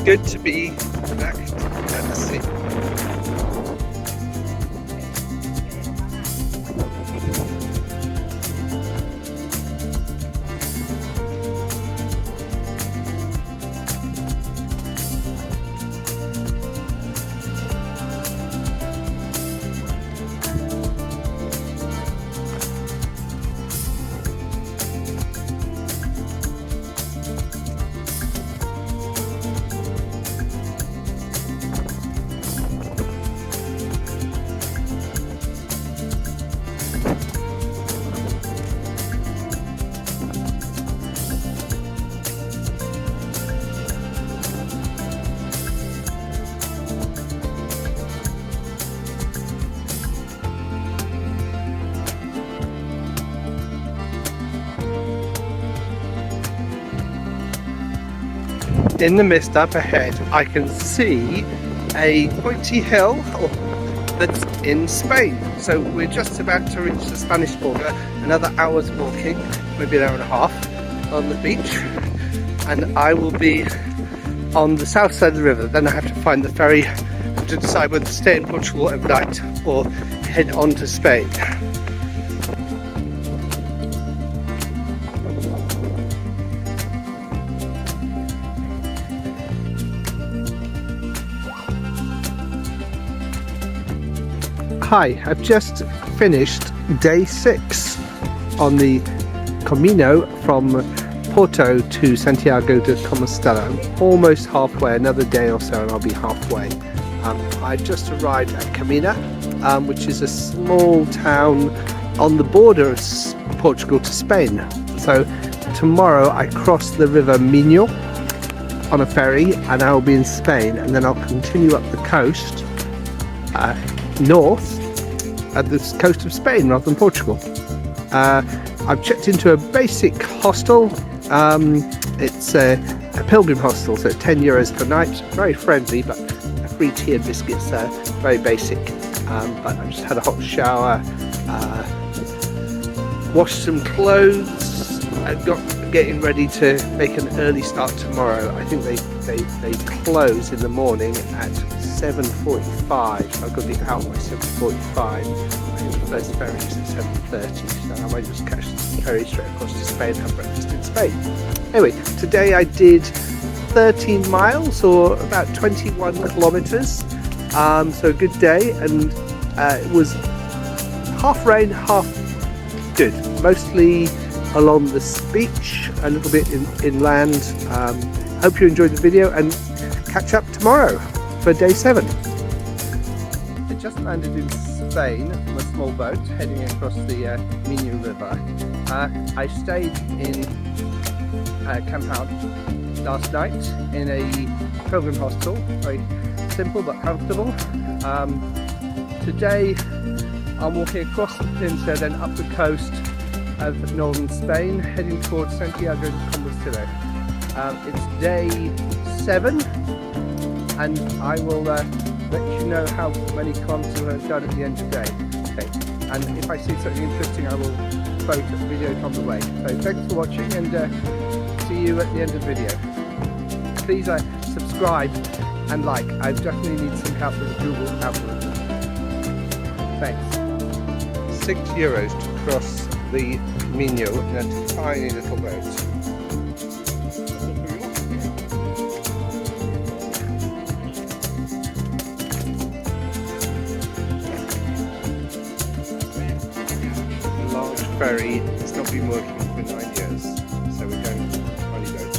good to be back at the sea. In the mist up ahead, I can see a pointy hill that's in Spain. So we're just about to reach the Spanish border, another hour's walking, maybe an hour and a half on the beach, and I will be on the south side of the river. Then I have to find the ferry to decide whether to stay in Portugal overnight or head on to Spain. Hi, I've just finished day 6 on the Camino from Porto to Santiago de Compostela. I'm almost halfway, another day or so and I'll be halfway. I just arrived at Camino, which is a small town on the border of Portugal to Spain. So tomorrow I cross the river Minho on a ferry and I will be in Spain, and then I'll continue up the coast north at the coast of Spain rather than Portugal. I've checked into a basic hostel. It's a pilgrim hostel, so €10 per night. Very friendly, but free tea and biscuits there. Very basic. But I just had a hot shower, washed some clothes, and getting ready to make an early start tomorrow. I think they close in the morning at 7:45, so I've got to be out by 7:45. I think the first ferry is at 7:30, so I might just catch the ferry straight across to Spain and have breakfast in Spain. Anyway, today I did 13 miles, or about 21 kilometres, so a good day, and it was half rain, half good, mostly along the beach, a little bit inland. Hope you enjoyed the video, and catch up tomorrow for day 7. I just landed in Spain on a small boat heading across the Minho River. I stayed in Camp Out last night in a pilgrim hostel, very simple but comfortable. Today I'm walking across the peninsula, then up the coast of northern Spain, heading towards Santiago de Compostela. It's day 7, and I will let you know how many kilometres I've done at the end of the day. Okay. And if I see something interesting, I will photo video it on the way. So thanks for watching, and see you at the end of the video. Please subscribe and like. I definitely need some help with the Google algorithm. Thanks. €6 to cross the Minho in a tiny little boat. Large ferry. It's not been working for 9 years, so we're going to a tiny boat.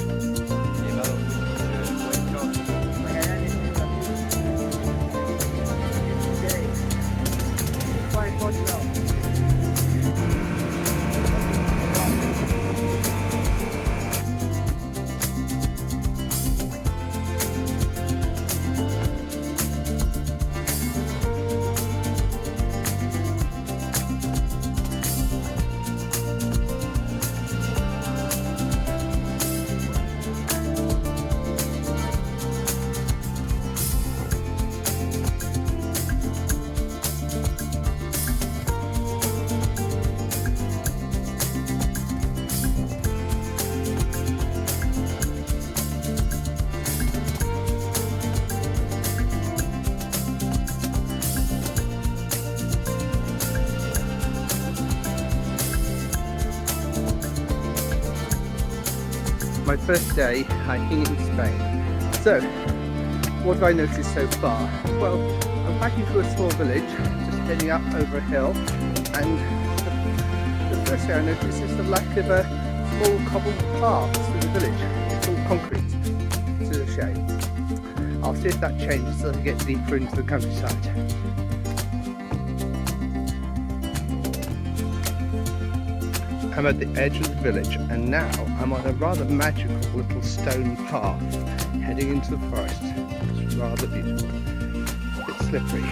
my first day hiking in Spain. So, what have I noticed so far? Well, I'm hiking through a small village, just heading up over a hill, and the first thing I noticed is the lack of a small cobbled path through the village. It's all concrete. It's a shame. I'll see if that changes as I get deeper into the countryside. I'm at the edge of the village, and now I'm on a rather magical little stone path heading into the forest. It's rather beautiful. A bit slippery.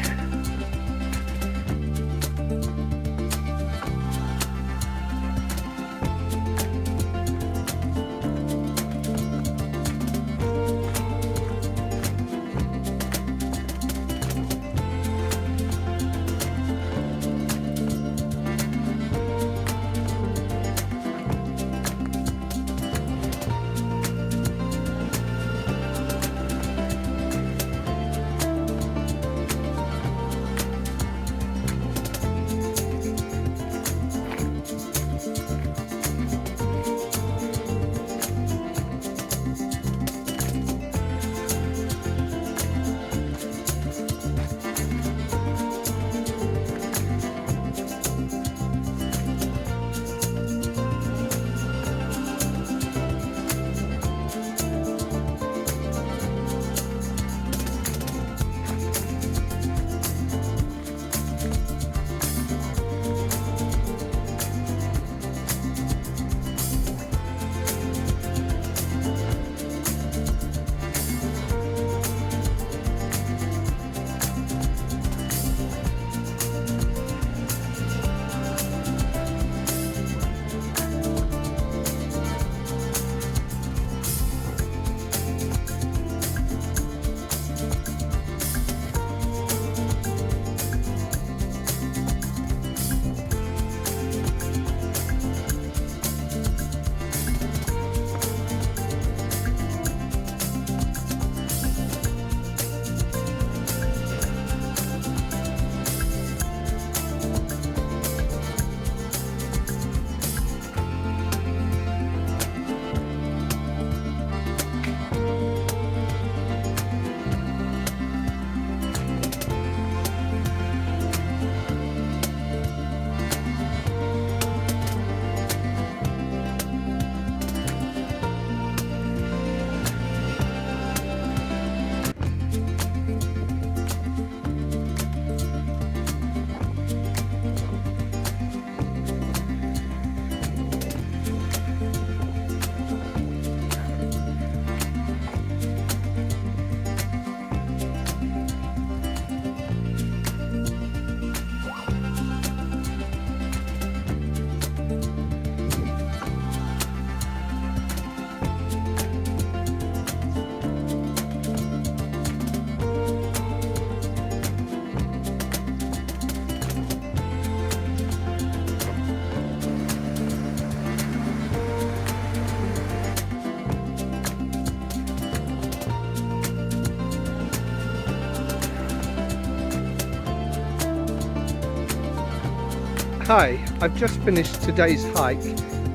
Hi, I've just finished today's hike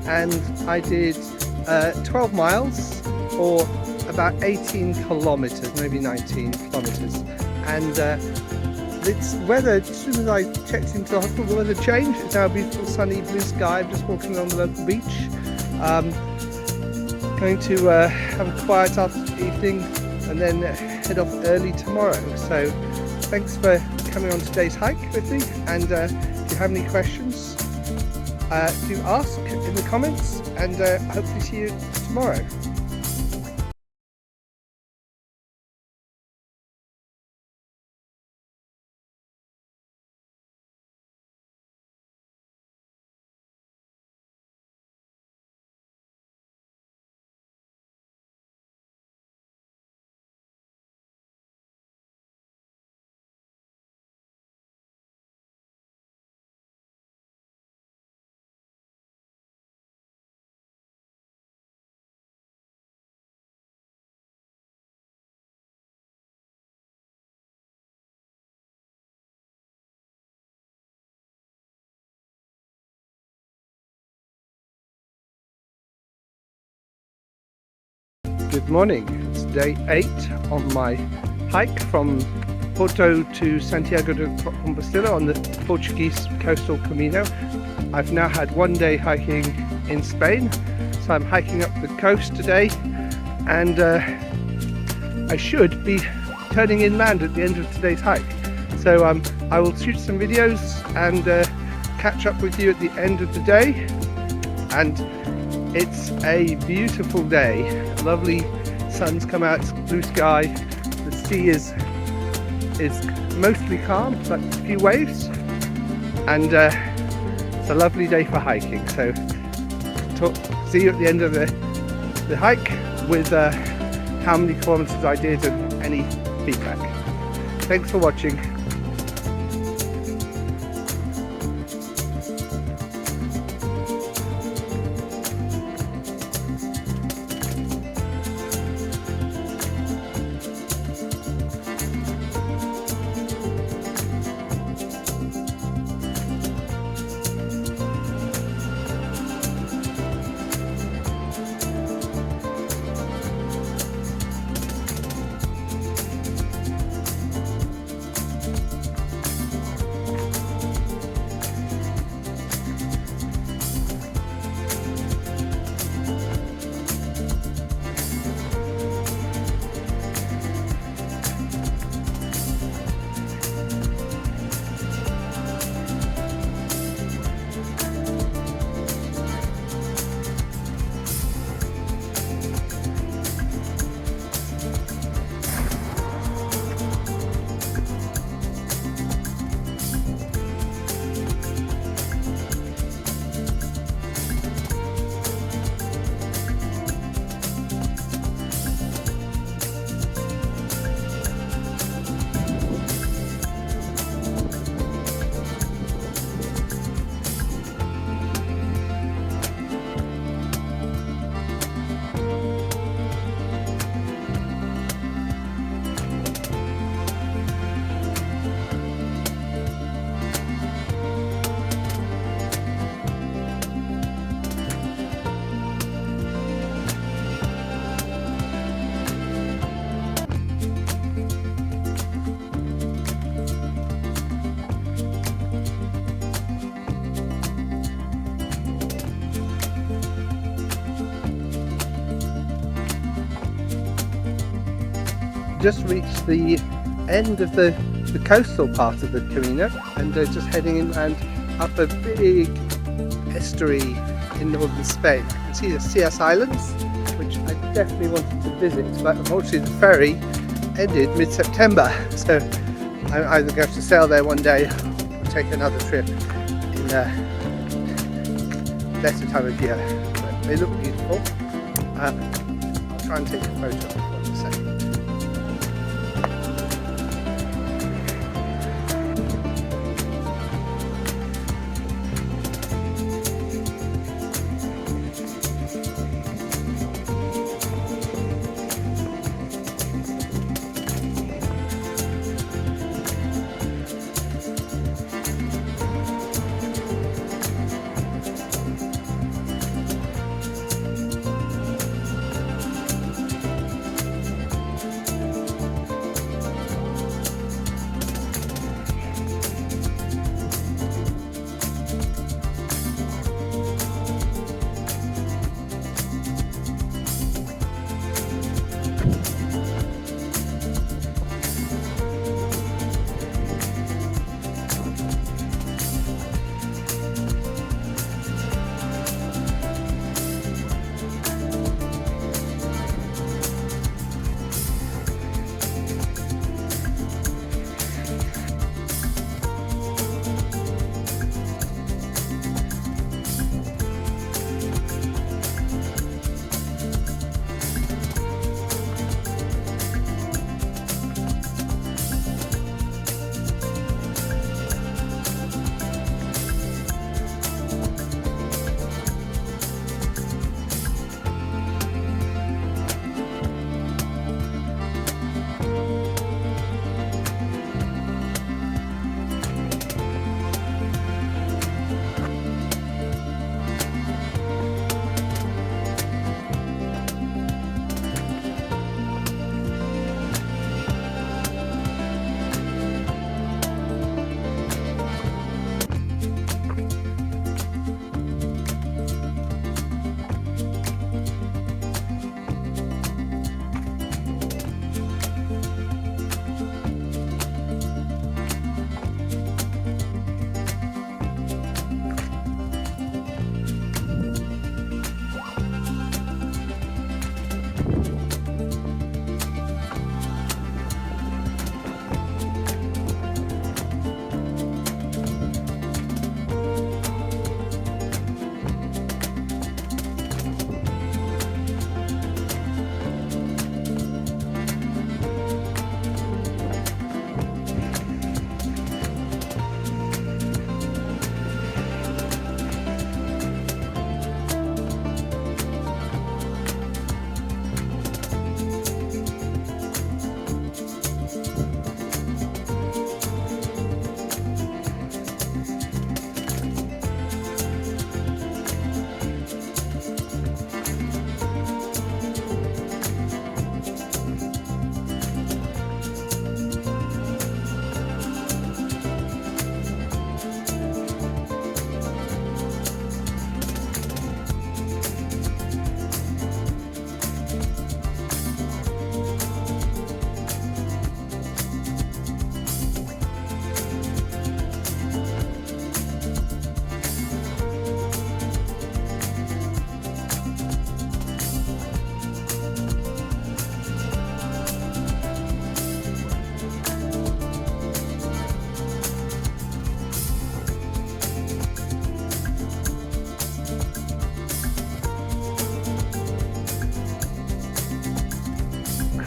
and I did 12 miles or about 18 kilometers, maybe 19 kilometers, and it's weather, as soon as I checked into the hospital, the weather changed. It's now a beautiful sunny blue sky. I'm just walking along the local beach. Going to have a quiet evening and then head off early tomorrow. So thanks for coming on today's hike with me, and if you have any questions, do ask in the comments, and hopefully see you tomorrow. Good morning. It's day 8 on my hike from Porto to Santiago de Compostela on the Portuguese coastal Camino. I've now had one day hiking in Spain, so I'm hiking up the coast today, and I should be turning inland at the end of today's hike. So I will shoot some videos and catch up with you at the end of the day. And it's a beautiful day, lovely sun's come out, blue sky, the sea is mostly calm, but a few waves, and it's a lovely day for hiking. So see you at the end of the hike with how many kilometers I did and any feedback. Thanks for watching. Just reached the end of the coastal part of the Camino, and just heading inland up a big estuary in northern Spain. You can see the CS Islands, which I definitely wanted to visit, but unfortunately the ferry ended mid-September, so I'm either going to have to sail there one day or take another trip in a better time of year. But they look beautiful. I'll try and take a photo of them in a second.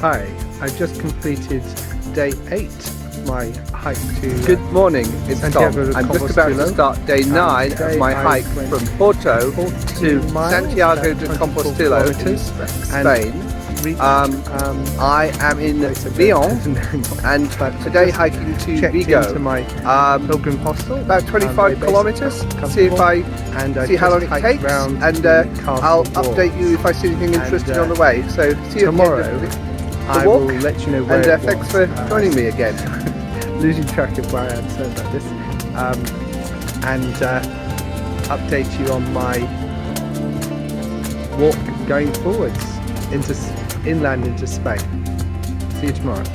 Hi, I just completed day 8 of my hike to Good morning, it's Santiago Tom. de I'm just about to Compostela. start day 9 of Today my I hike went from Porto 14 to miles, Santiago about de 24 Compostela in kilometers, Spain. reached, I am in Lyon and today hiking to checked Vigo. into my pilgrim hostel. About 25 kilometers. See if I see how long it takes, and I'll update you if I see anything interesting on the way. So see you tomorrow. at the end of I the walk. will let you know where And it thanks was. for joining me again. Losing track of where I am, sorry about this. And update you on my walk going forwards into inland into Spain. See you tomorrow.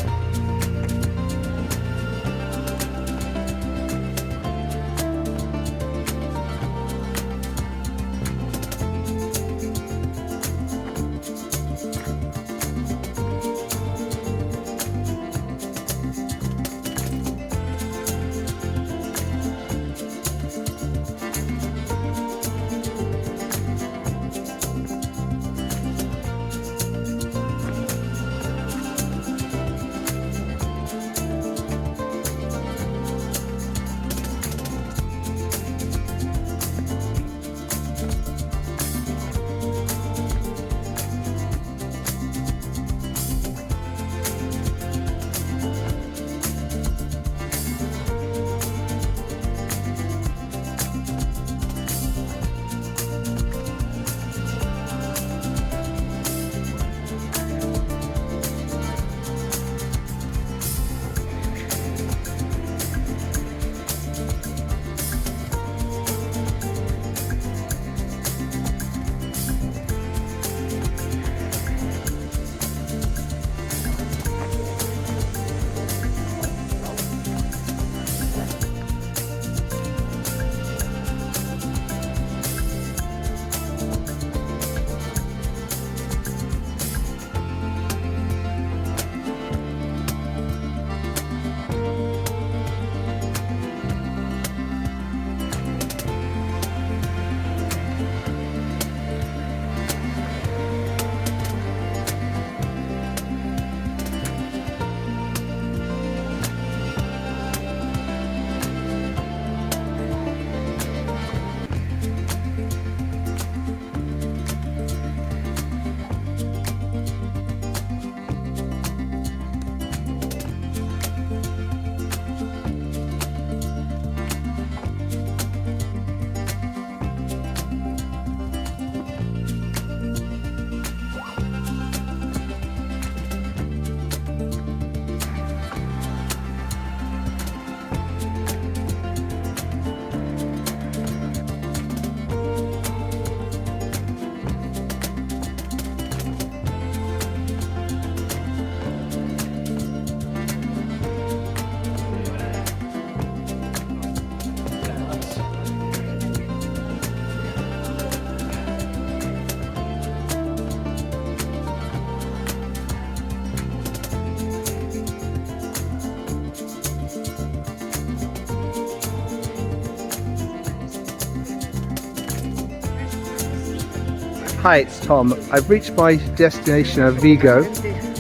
Hi, it's Tom. I've reached my destination of Vigo,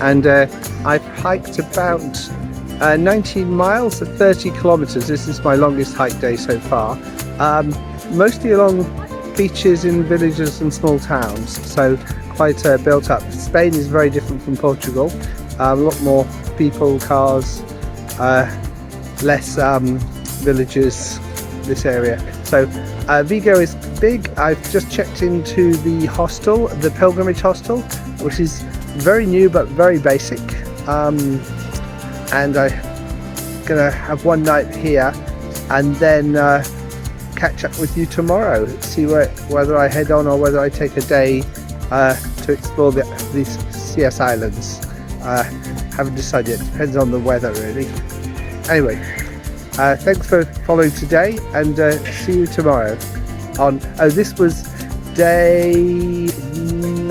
and I've hiked about 19 miles, 30 kilometers. This is my longest hike day so far. Mostly along beaches in villages and small towns, so quite built up. Spain is very different from Portugal. A lot more people, cars, less villages, this area. So Vigo is big. I've just checked into the hostel, the pilgrimage hostel, which is very new but very basic. And I'm gonna have one night here and then catch up with you tomorrow, see whether I head on or whether I take a day to explore these CS Islands. Haven't decided yet, depends on the weather really. Anyway, thanks for following today, and see you tomorrow on, this was day 9,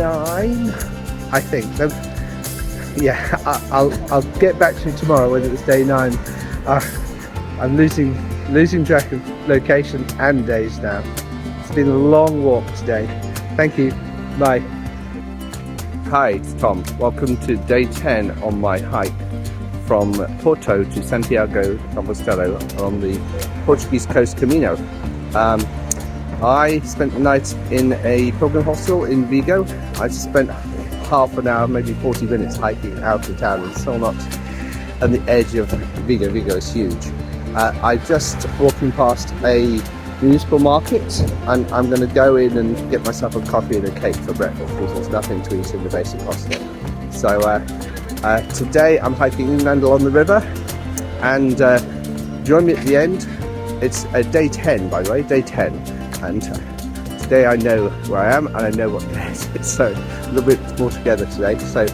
I think. Yeah, I'll get back to you tomorrow whether it was day 9. I'm losing track of location and days now. It's been a long walk today. Thank you. Bye. Hi, it's Tom. Welcome to day 10 on my hike from Porto to Santiago de Compostela on the Portuguese coast Camino. I spent the night in a pilgrim hostel in Vigo. I spent half an hour, maybe 40 minutes hiking out of town. It's still not at the edge of Vigo. Vigo is huge. I'm just walking past a municipal market, and I'm going to go in and get myself a coffee and a cake for breakfast because there's nothing to eat in the basic hostel. So today I'm hiking inland along the river, and join me at the end. It's day 10, by the way, day 10, and today I know where I am and I know what day it is, so a little bit more together today. So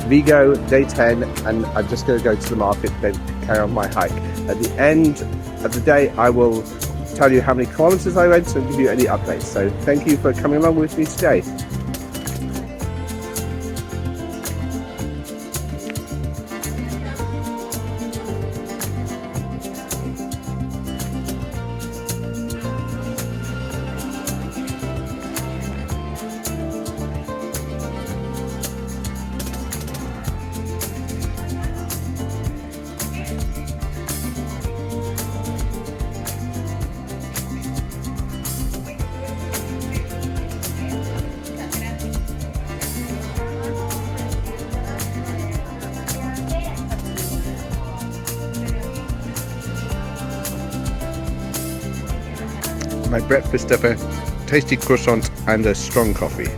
Vigo, day 10, and I'm just going to go to the market and then carry on my hike. At the end of the day I will tell you how many kilometers I went and give you any updates. So thank you for coming along with me today. My breakfast of a tasty croissant and a strong coffee.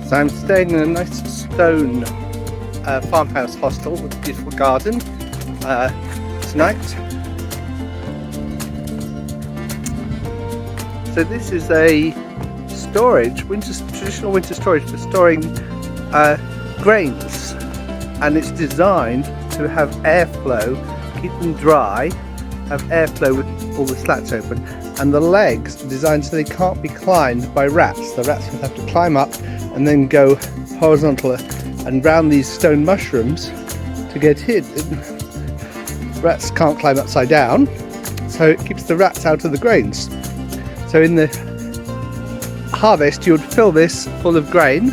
So I'm staying in a nice stone farmhouse hostel with a beautiful garden tonight. So this is a storage, traditional winter storage for storing grains, and it's designed to have airflow, keep them dry, have airflow with all the slats open, and the legs are designed so they can't be climbed by rats. The rats will have to climb up and then go horizontal and round these stone mushrooms to get in. Rats can't climb upside down, so it keeps the rats out of the grains. So in the harvest you would fill this full of grain,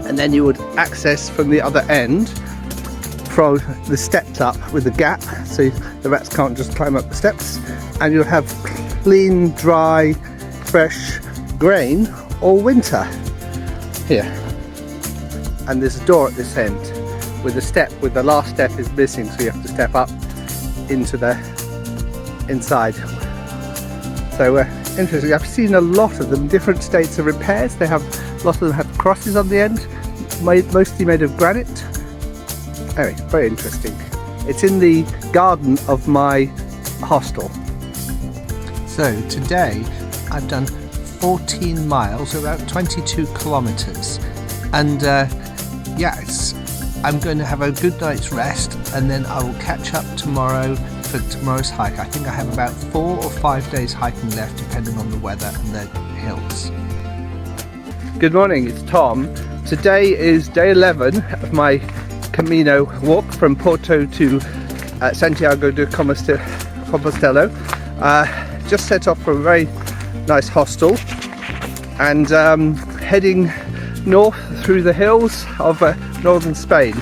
and then you would access from the other end from the steps up with a gap, so the rats can't just climb up the steps, and you'll have clean, dry, fresh grain all winter here. And there's a door at this end with a step, with the last step is missing, so you have to step up into the inside. So interesting. I've seen a lot of them, different states of repairs. They have, a lot of them have crosses on the end, mostly made of granite. Anyway, very interesting. It's in the garden of my hostel. So today I've done 14 miles, about 22 kilometers, and yeah, I'm going to have a good night's rest, and then I will catch up tomorrow for tomorrow's hike. I think I have about 4 or 5 days hiking left, depending on the weather and the hills. Good morning, it's Tom. Today is day 11 of my Camino walk from Porto to Santiago de Compostela. Just set off from a very nice hostel and heading north through the hills of northern Spain.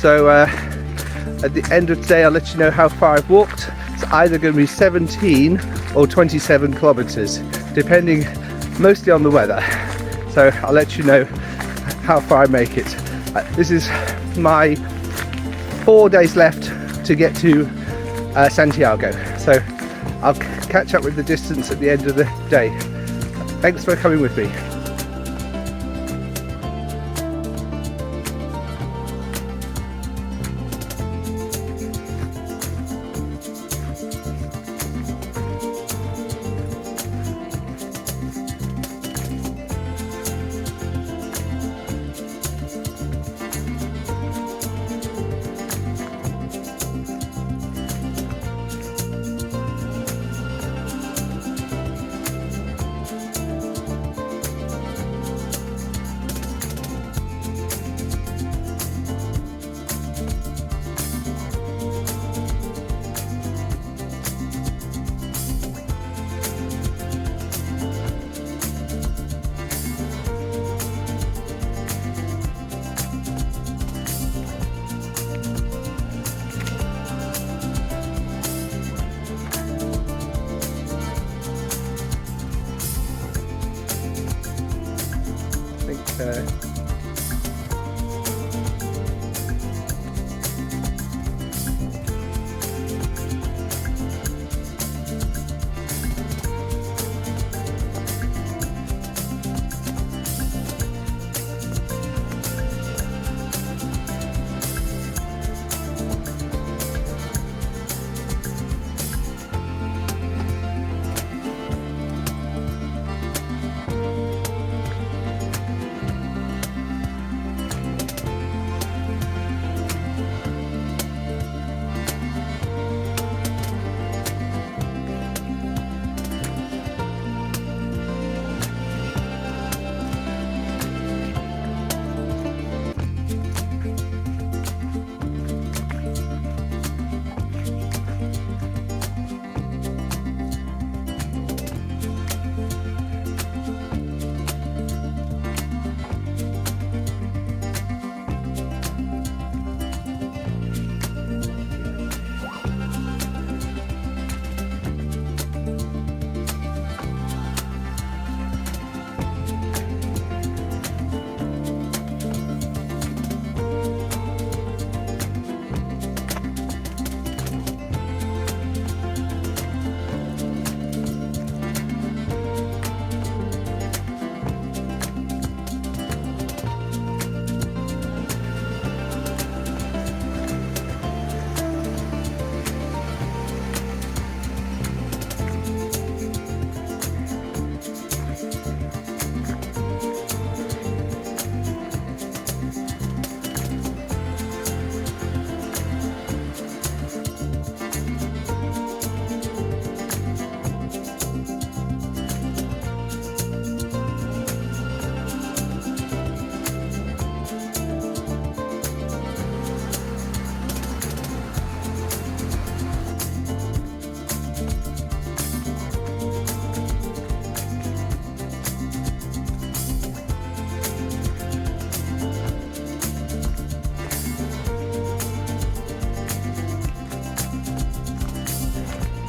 So at the end of today I'll let you know how far I've walked. It's either going to be 17 or 27 kilometers, depending mostly on the weather. So I'll let you know how far I make it. This is my 4 days left to get to Santiago. So I'll catch up with the distance at the end of the day. Thanks for coming with me.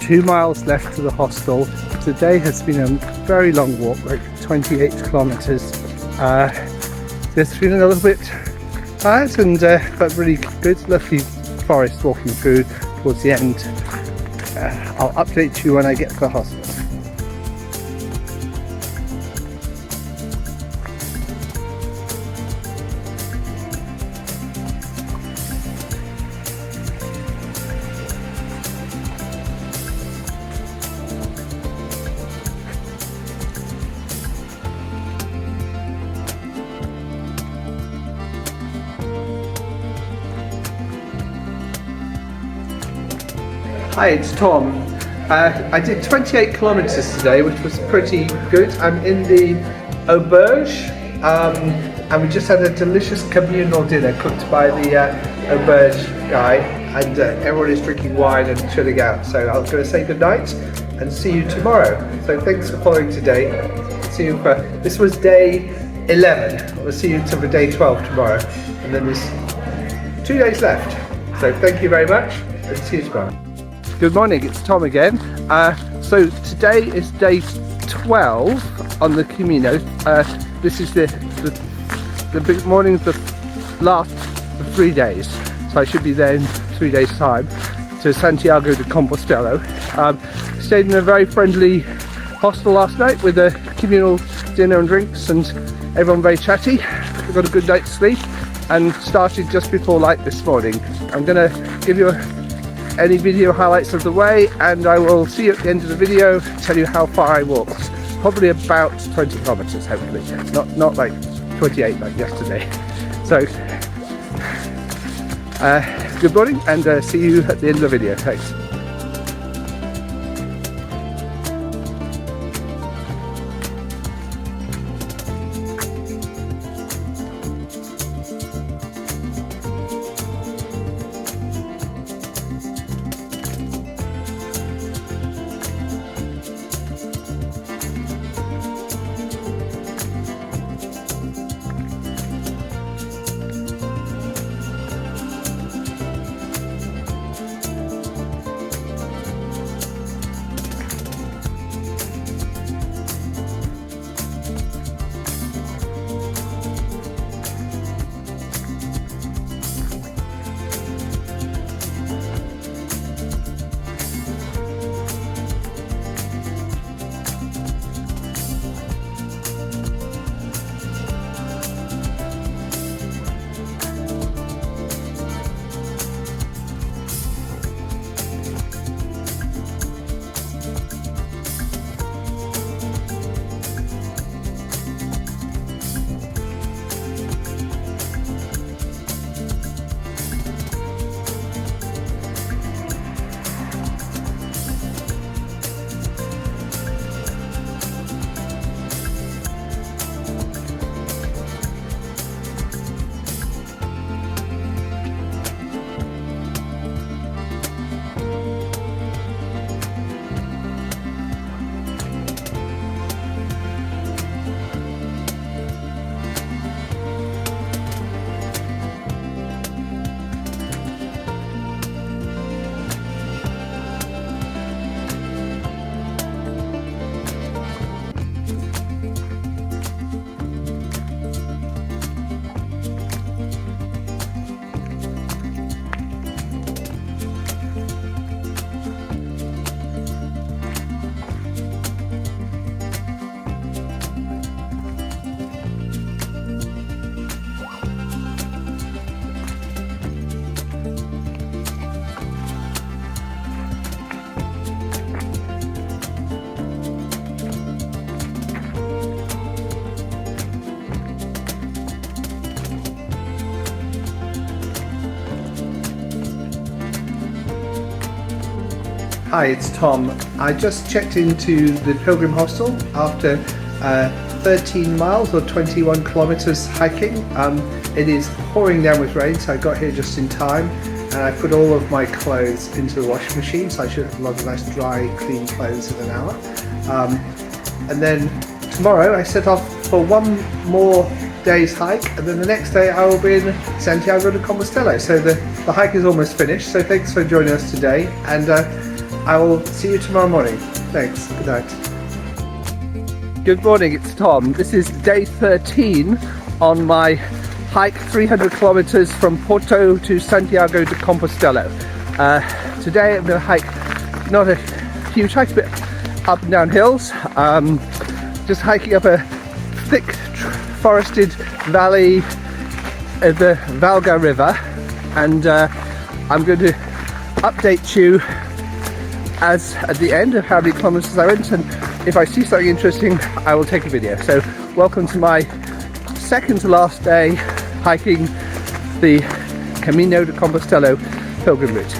Two miles left to the hostel. Today has been a very long walk, like 28 kilometers. Just feeling a little bit tired, and but really good. Lovely forest walking through towards the end. I'll update you when I get to the hostel. Hi, it's Tom. I did 28 kilometers today, which was pretty good. I'm in the auberge, and we just had a delicious communal dinner cooked by the auberge guy, and everyone is drinking wine and chilling out. So I'm going to say good night and see you tomorrow. So thanks for following today. see you for, this was day 11. We'll see you until the day 12 tomorrow. And then there's 2 days left. So thank you very much and see you tomorrow. Good morning, it's Tom again. So today is day 12 on the Camino. This is the big morning of the last 3 days. So I should be there in 3 days time to Santiago de Compostela. Stayed in a very friendly hostel last night with a communal dinner and drinks and everyone very chatty. We got a good night's sleep and started just before light this morning. I'm gonna give you any video highlights of the way and I will see you at the end of the video, tell you how far I walked. Probably about 20 kilometers hopefully, not like 28 like yesterday. So good morning and see you at the end of the video. Thanks. Hi, it's Tom. I just checked into the Pilgrim Hostel after 13 miles or 21 kilometers hiking. It is pouring down with rain, so I got here just in time and I put all of my clothes into the washing machine, so I should have a lot of nice dry clean clothes in an hour. And then tomorrow I set off for one more day's hike, and then the next day I will be in Santiago de Compostela. So the hike is almost finished, so thanks for joining us today, and I will see you tomorrow morning. Thanks, good night. Good morning, it's Tom. This is day 13 on my hike 300 kilometers from Porto to Santiago de Compostela. Today I'm going to hike, not a huge hike, but up and down hills. Just hiking up a thick forested valley of the Valga River, and I'm going to update you as at the end of how many kilometers I went, and if I see something interesting I will take a video. So welcome to my second to last day hiking the Camino de Compostela pilgrim route.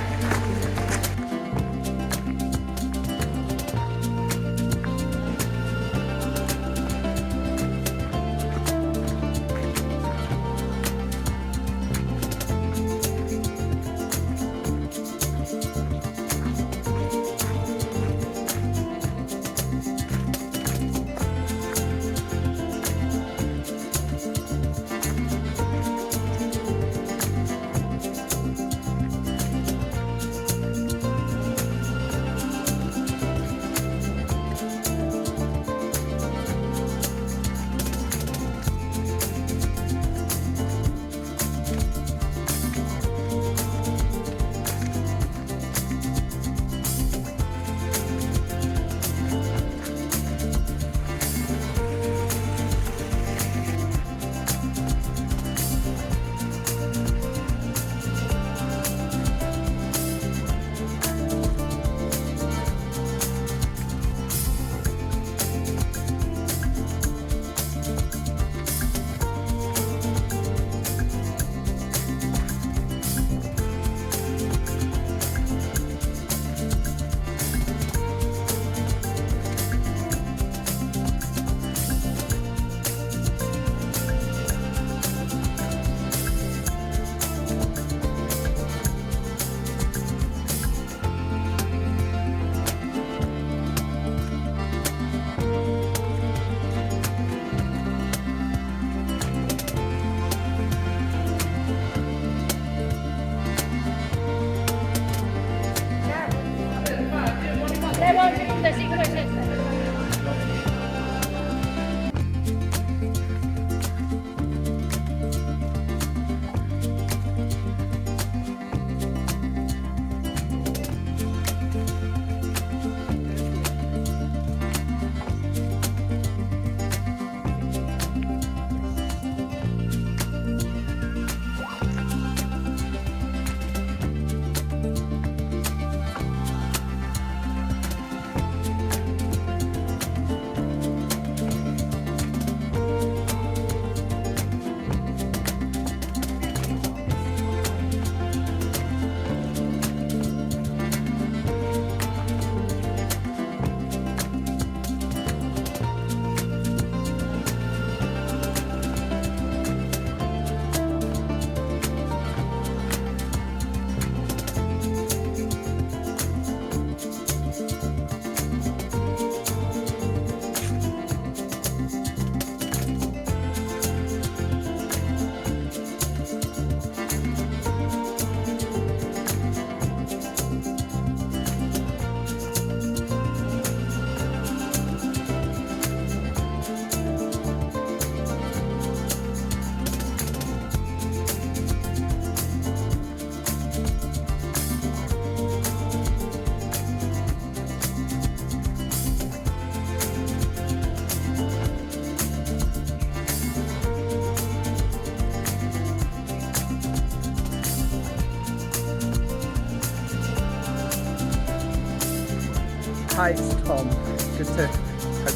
Hi, it's Tom. I've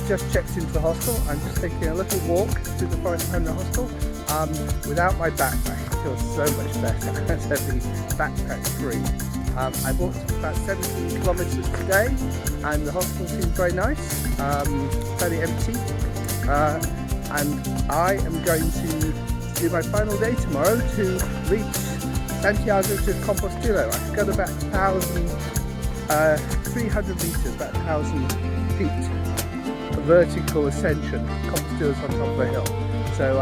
just checked into the hostel. I'm just taking a little walk through the forest behind the hostel without my backpack. It feels so much better to be backpack free. I walked about 17 kilometres today and the hostel seems very nice, fairly empty. And I am going to do my final day tomorrow to reach Santiago de Compostela. I've got about 300 metres, about 1,000 feet of vertical ascension. Compostela's on top of a hill. So,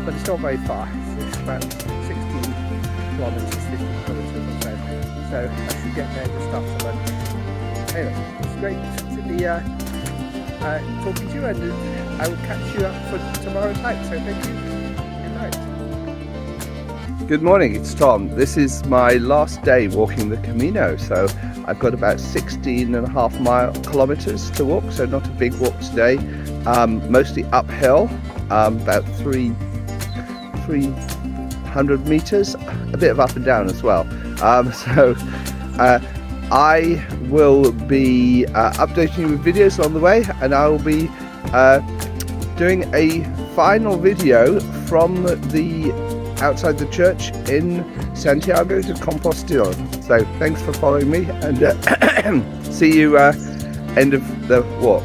but it's not very far. It's about 16 kilometres, 15 kilometres or so. So I should get there just after lunch. Anyway, it's great to be talking to you, and I will catch you up for tomorrow's hike. So thank you. Good night. Good morning, it's Tom. This is my last day walking the Camino, so I've got about 16.5 kilometers to walk, so not a big walk today. Mostly uphill, about 300 meters, a bit of up and down as well. I will be updating you with videos on the way, and I will be doing a final video from the outside the church in Santiago de Compostela. So thanks for following me, and see you end of the walk.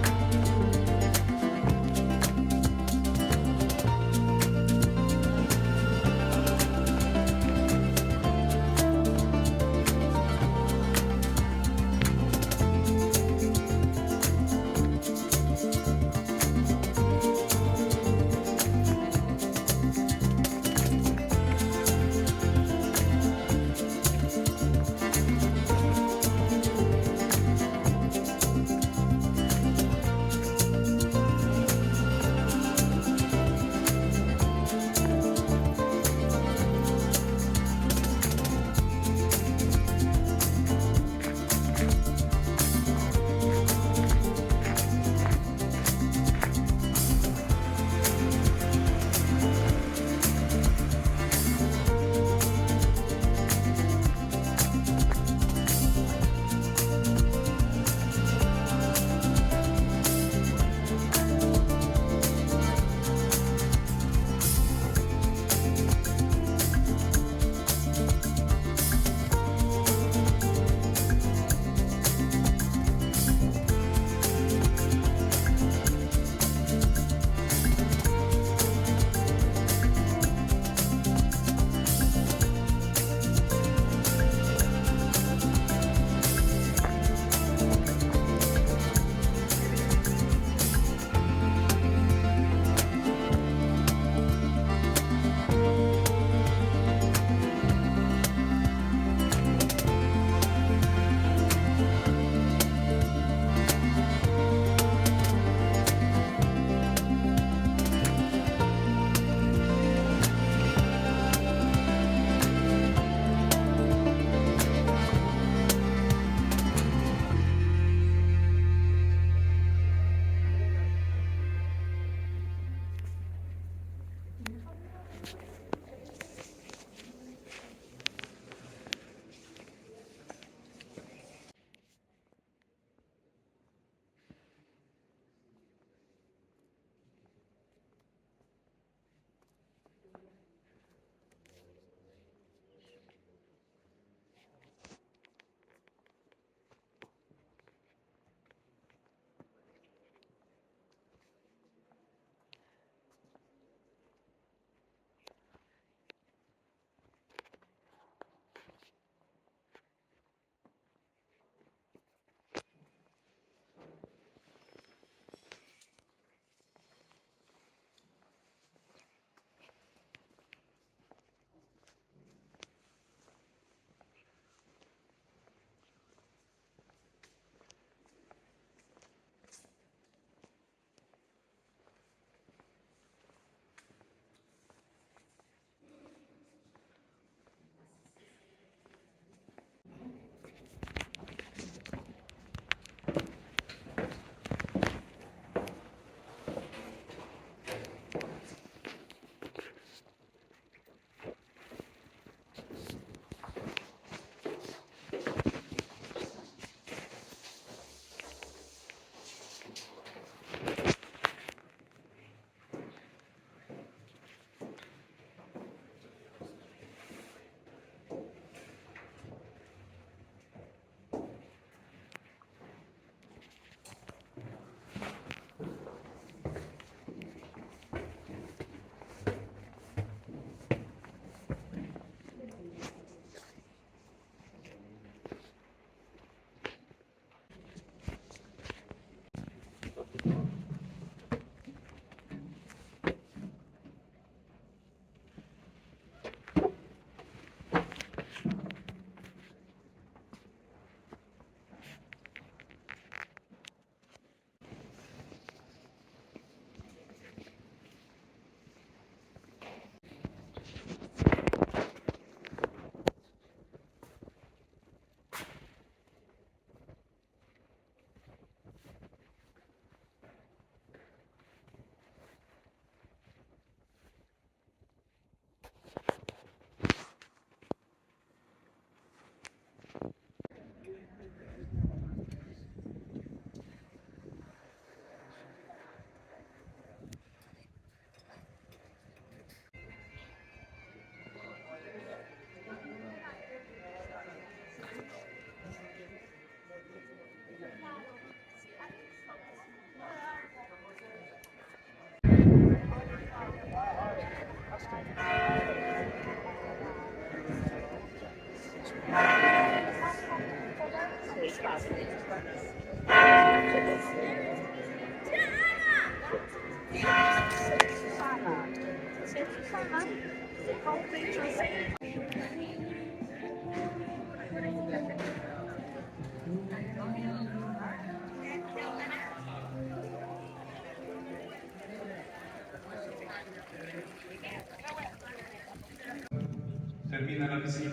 Termina la visita.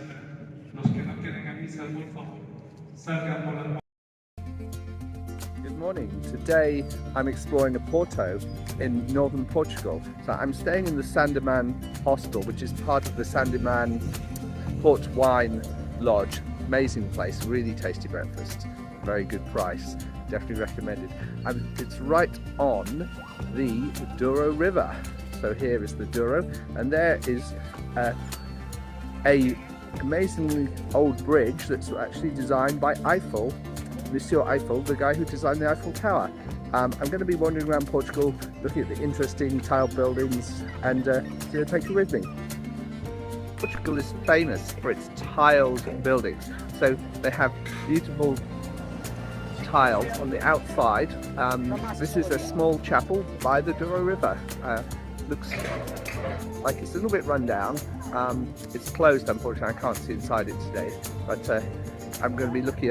Los que no quieren a misa, por favor, salgan por la. Good morning. Today I'm exploring a Porto in northern Portugal. So I'm staying in the Sandeman Hostel, which is part of the Sandeman Port Wine Lodge. Amazing place, really tasty breakfast, very good price, definitely recommended. And it's right on the Douro River. So here is the Douro, and there is a amazingly old bridge that's actually designed by Eiffel, Monsieur Eiffel, the guy who designed the Eiffel Tower. I'm going to be wandering around Portugal, looking at the interesting tiled buildings, and take you with me. Portugal is famous for its tiled buildings. So they have beautiful tiles on the outside. This is a small chapel by the Douro River. Looks like it's a little bit run down. It's closed, unfortunately. I can't see inside it today, but I'm going to be looking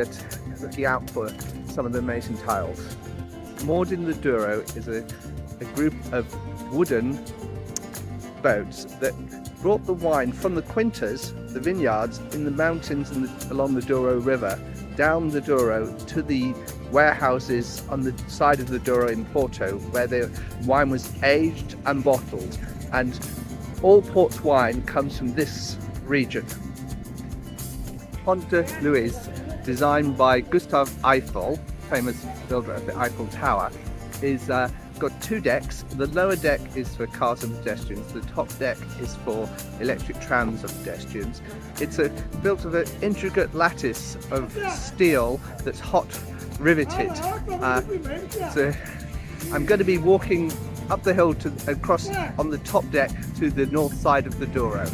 out for some of the amazing tiles. Moored in the Douro is a group of wooden boats that brought the wine from the quintas, the vineyards in the mountains along the Douro River, down the Douro to the warehouses on the side of the Douro in Porto, where the wine was aged and bottled. And all Port's wine comes from this region. Pont de Louis, designed by Gustave Eiffel, famous builder of the Eiffel Tower, is got two decks. The lower deck is for cars and pedestrians. The top deck is for electric trams and pedestrians. It's built of an intricate lattice of steel that's hot riveted. So I'm going to be walking up the hill across on the top deck to the north side of the Douro.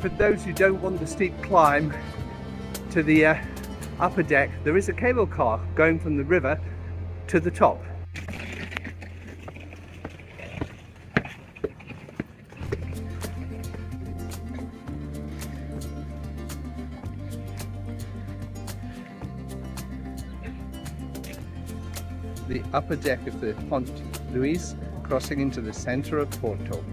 For those who don't want the steep climb to the upper deck, there is a cable car going from the river to the top. The upper deck of the Pont Louis, crossing into the centre of Porto.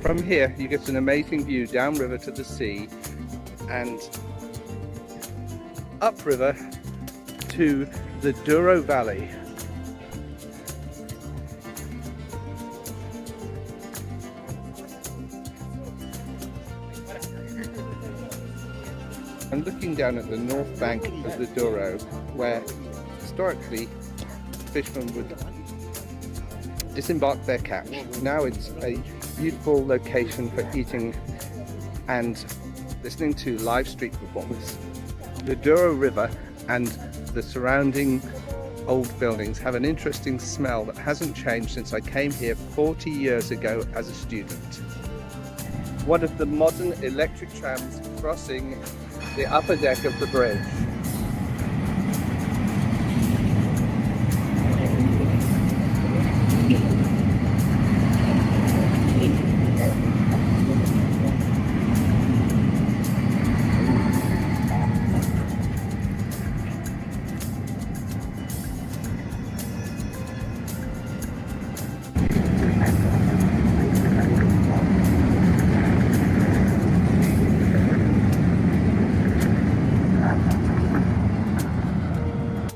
From here you get an amazing view downriver to the sea and upriver to the Douro Valley. I'm looking down at the north bank of the Douro, where historically fishermen would disembark their catch. Now it's a beautiful location for eating and listening to live street performers. The Douro River and the surrounding old buildings have an interesting smell that hasn't changed since I came here 40 years ago as a student. One of the modern electric trams crossing the upper deck of the bridge.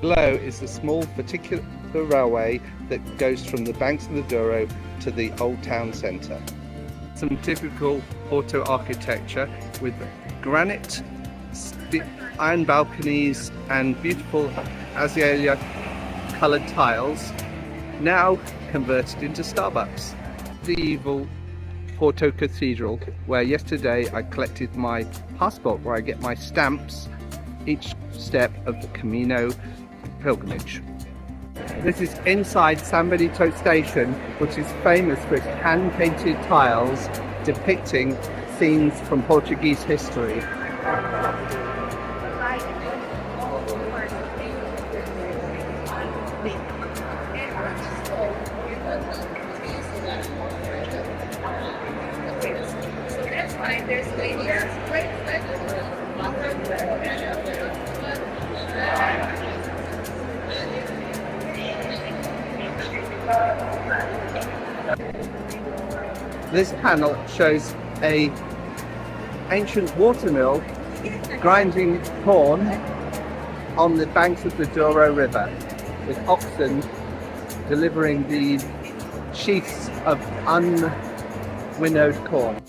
Below is the small particular railway that goes from the banks of the Douro to the old town centre. Some typical Porto architecture with granite, iron balconies and beautiful azalea coloured tiles, now converted into Starbucks. Medieval Porto Cathedral, where yesterday I collected my passport, where I get my stamps each step of the Camino pilgrimage. This is inside San Benito station, which is famous for its hand-painted tiles depicting scenes from Portuguese history. This panel shows a ancient watermill grinding corn on the banks of the Douro River, with oxen delivering the sheaths of unwinnowed corn.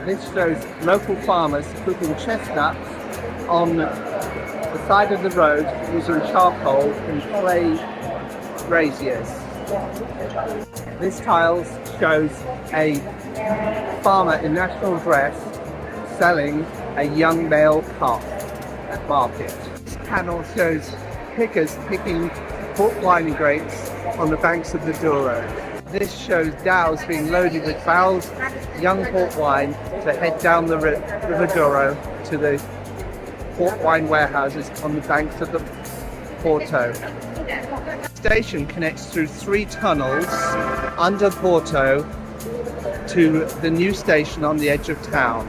This shows local farmers cooking chestnuts on the side of the road using charcoal and clay braziers. This tile shows a farmer in national dress selling a young male calf at market. This panel shows pickers picking port wine grapes on the banks of the Douro. This shows dhows being loaded with barrels of young port wine to head down the River Douro to the port wine warehouses on the banks of the Porto. The station connects through 3 tunnels under Porto to the new station on the edge of town.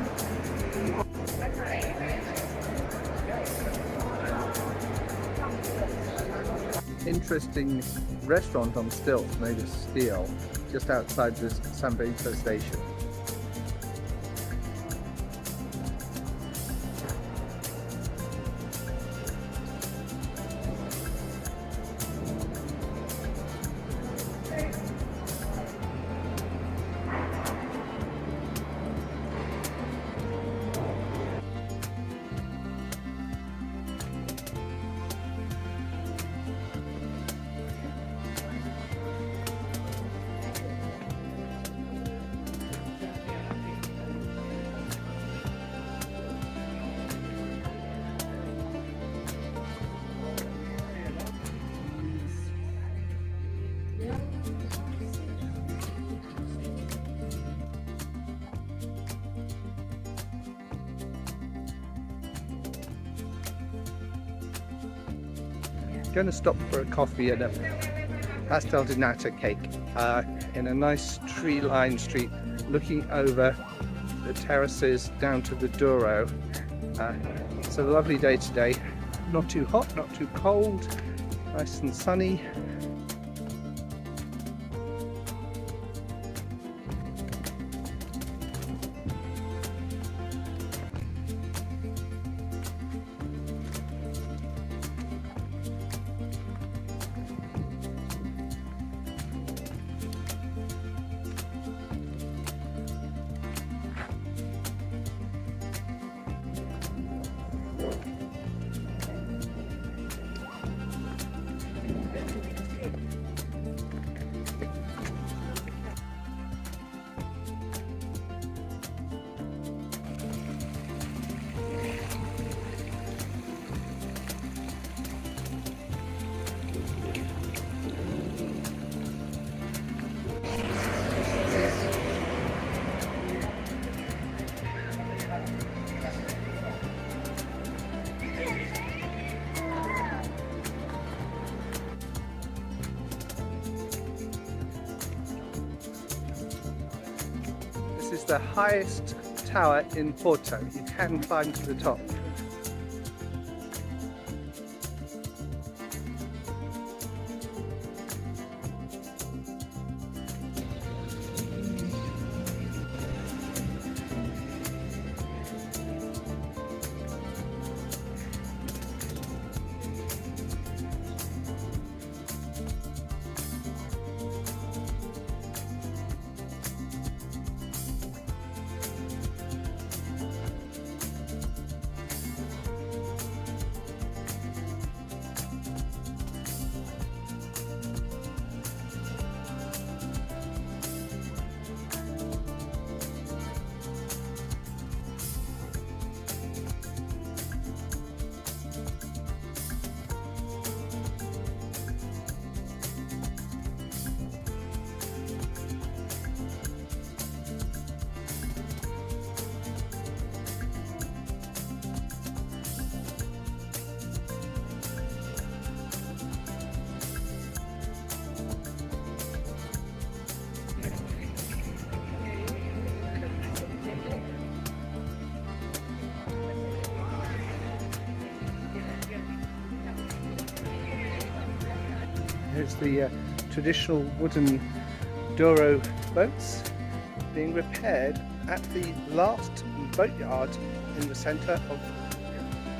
Interesting restaurant on stilts made of steel just outside the San Benito station. Going to stop for a coffee and a pastel de nata cake in a nice tree-lined street looking over the terraces down to the Douro. It's a lovely day today, not too hot, not too cold, nice and sunny. This is the highest tower in Porto. You can climb to the top. Here's the traditional wooden Douro boats being repaired at the last boatyard in the centre of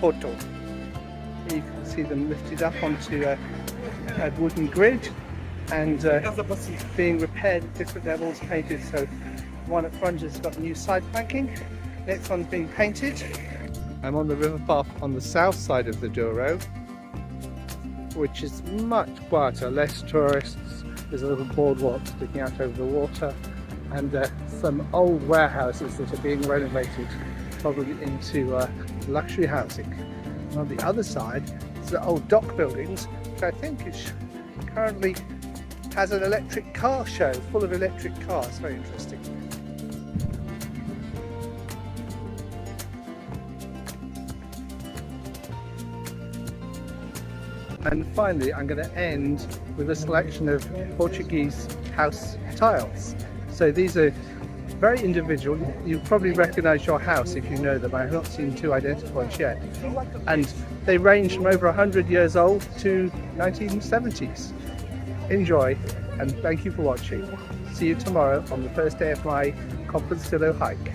Porto. You can see them lifted up onto a wooden grid and being repaired at different levels, painted. So one at front has got new side planking, next one's being painted. I'm on the river path on the south side of the Douro, which is much quieter, less tourists. There's a little boardwalk sticking out over the water and some old warehouses that are being renovated, probably into luxury housing. And on the other side, there's the old dock buildings, which I think is currently has an electric car show full of electric cars. Very interesting. And finally, I'm going to end with a selection of Portuguese house tiles. So these are very individual. You probably recognise your house if you know them. I have not seen two identical ones yet. And they range from over 100 years old to 1970s. Enjoy, and thank you for watching. See you tomorrow on the first day of my Compostela hike.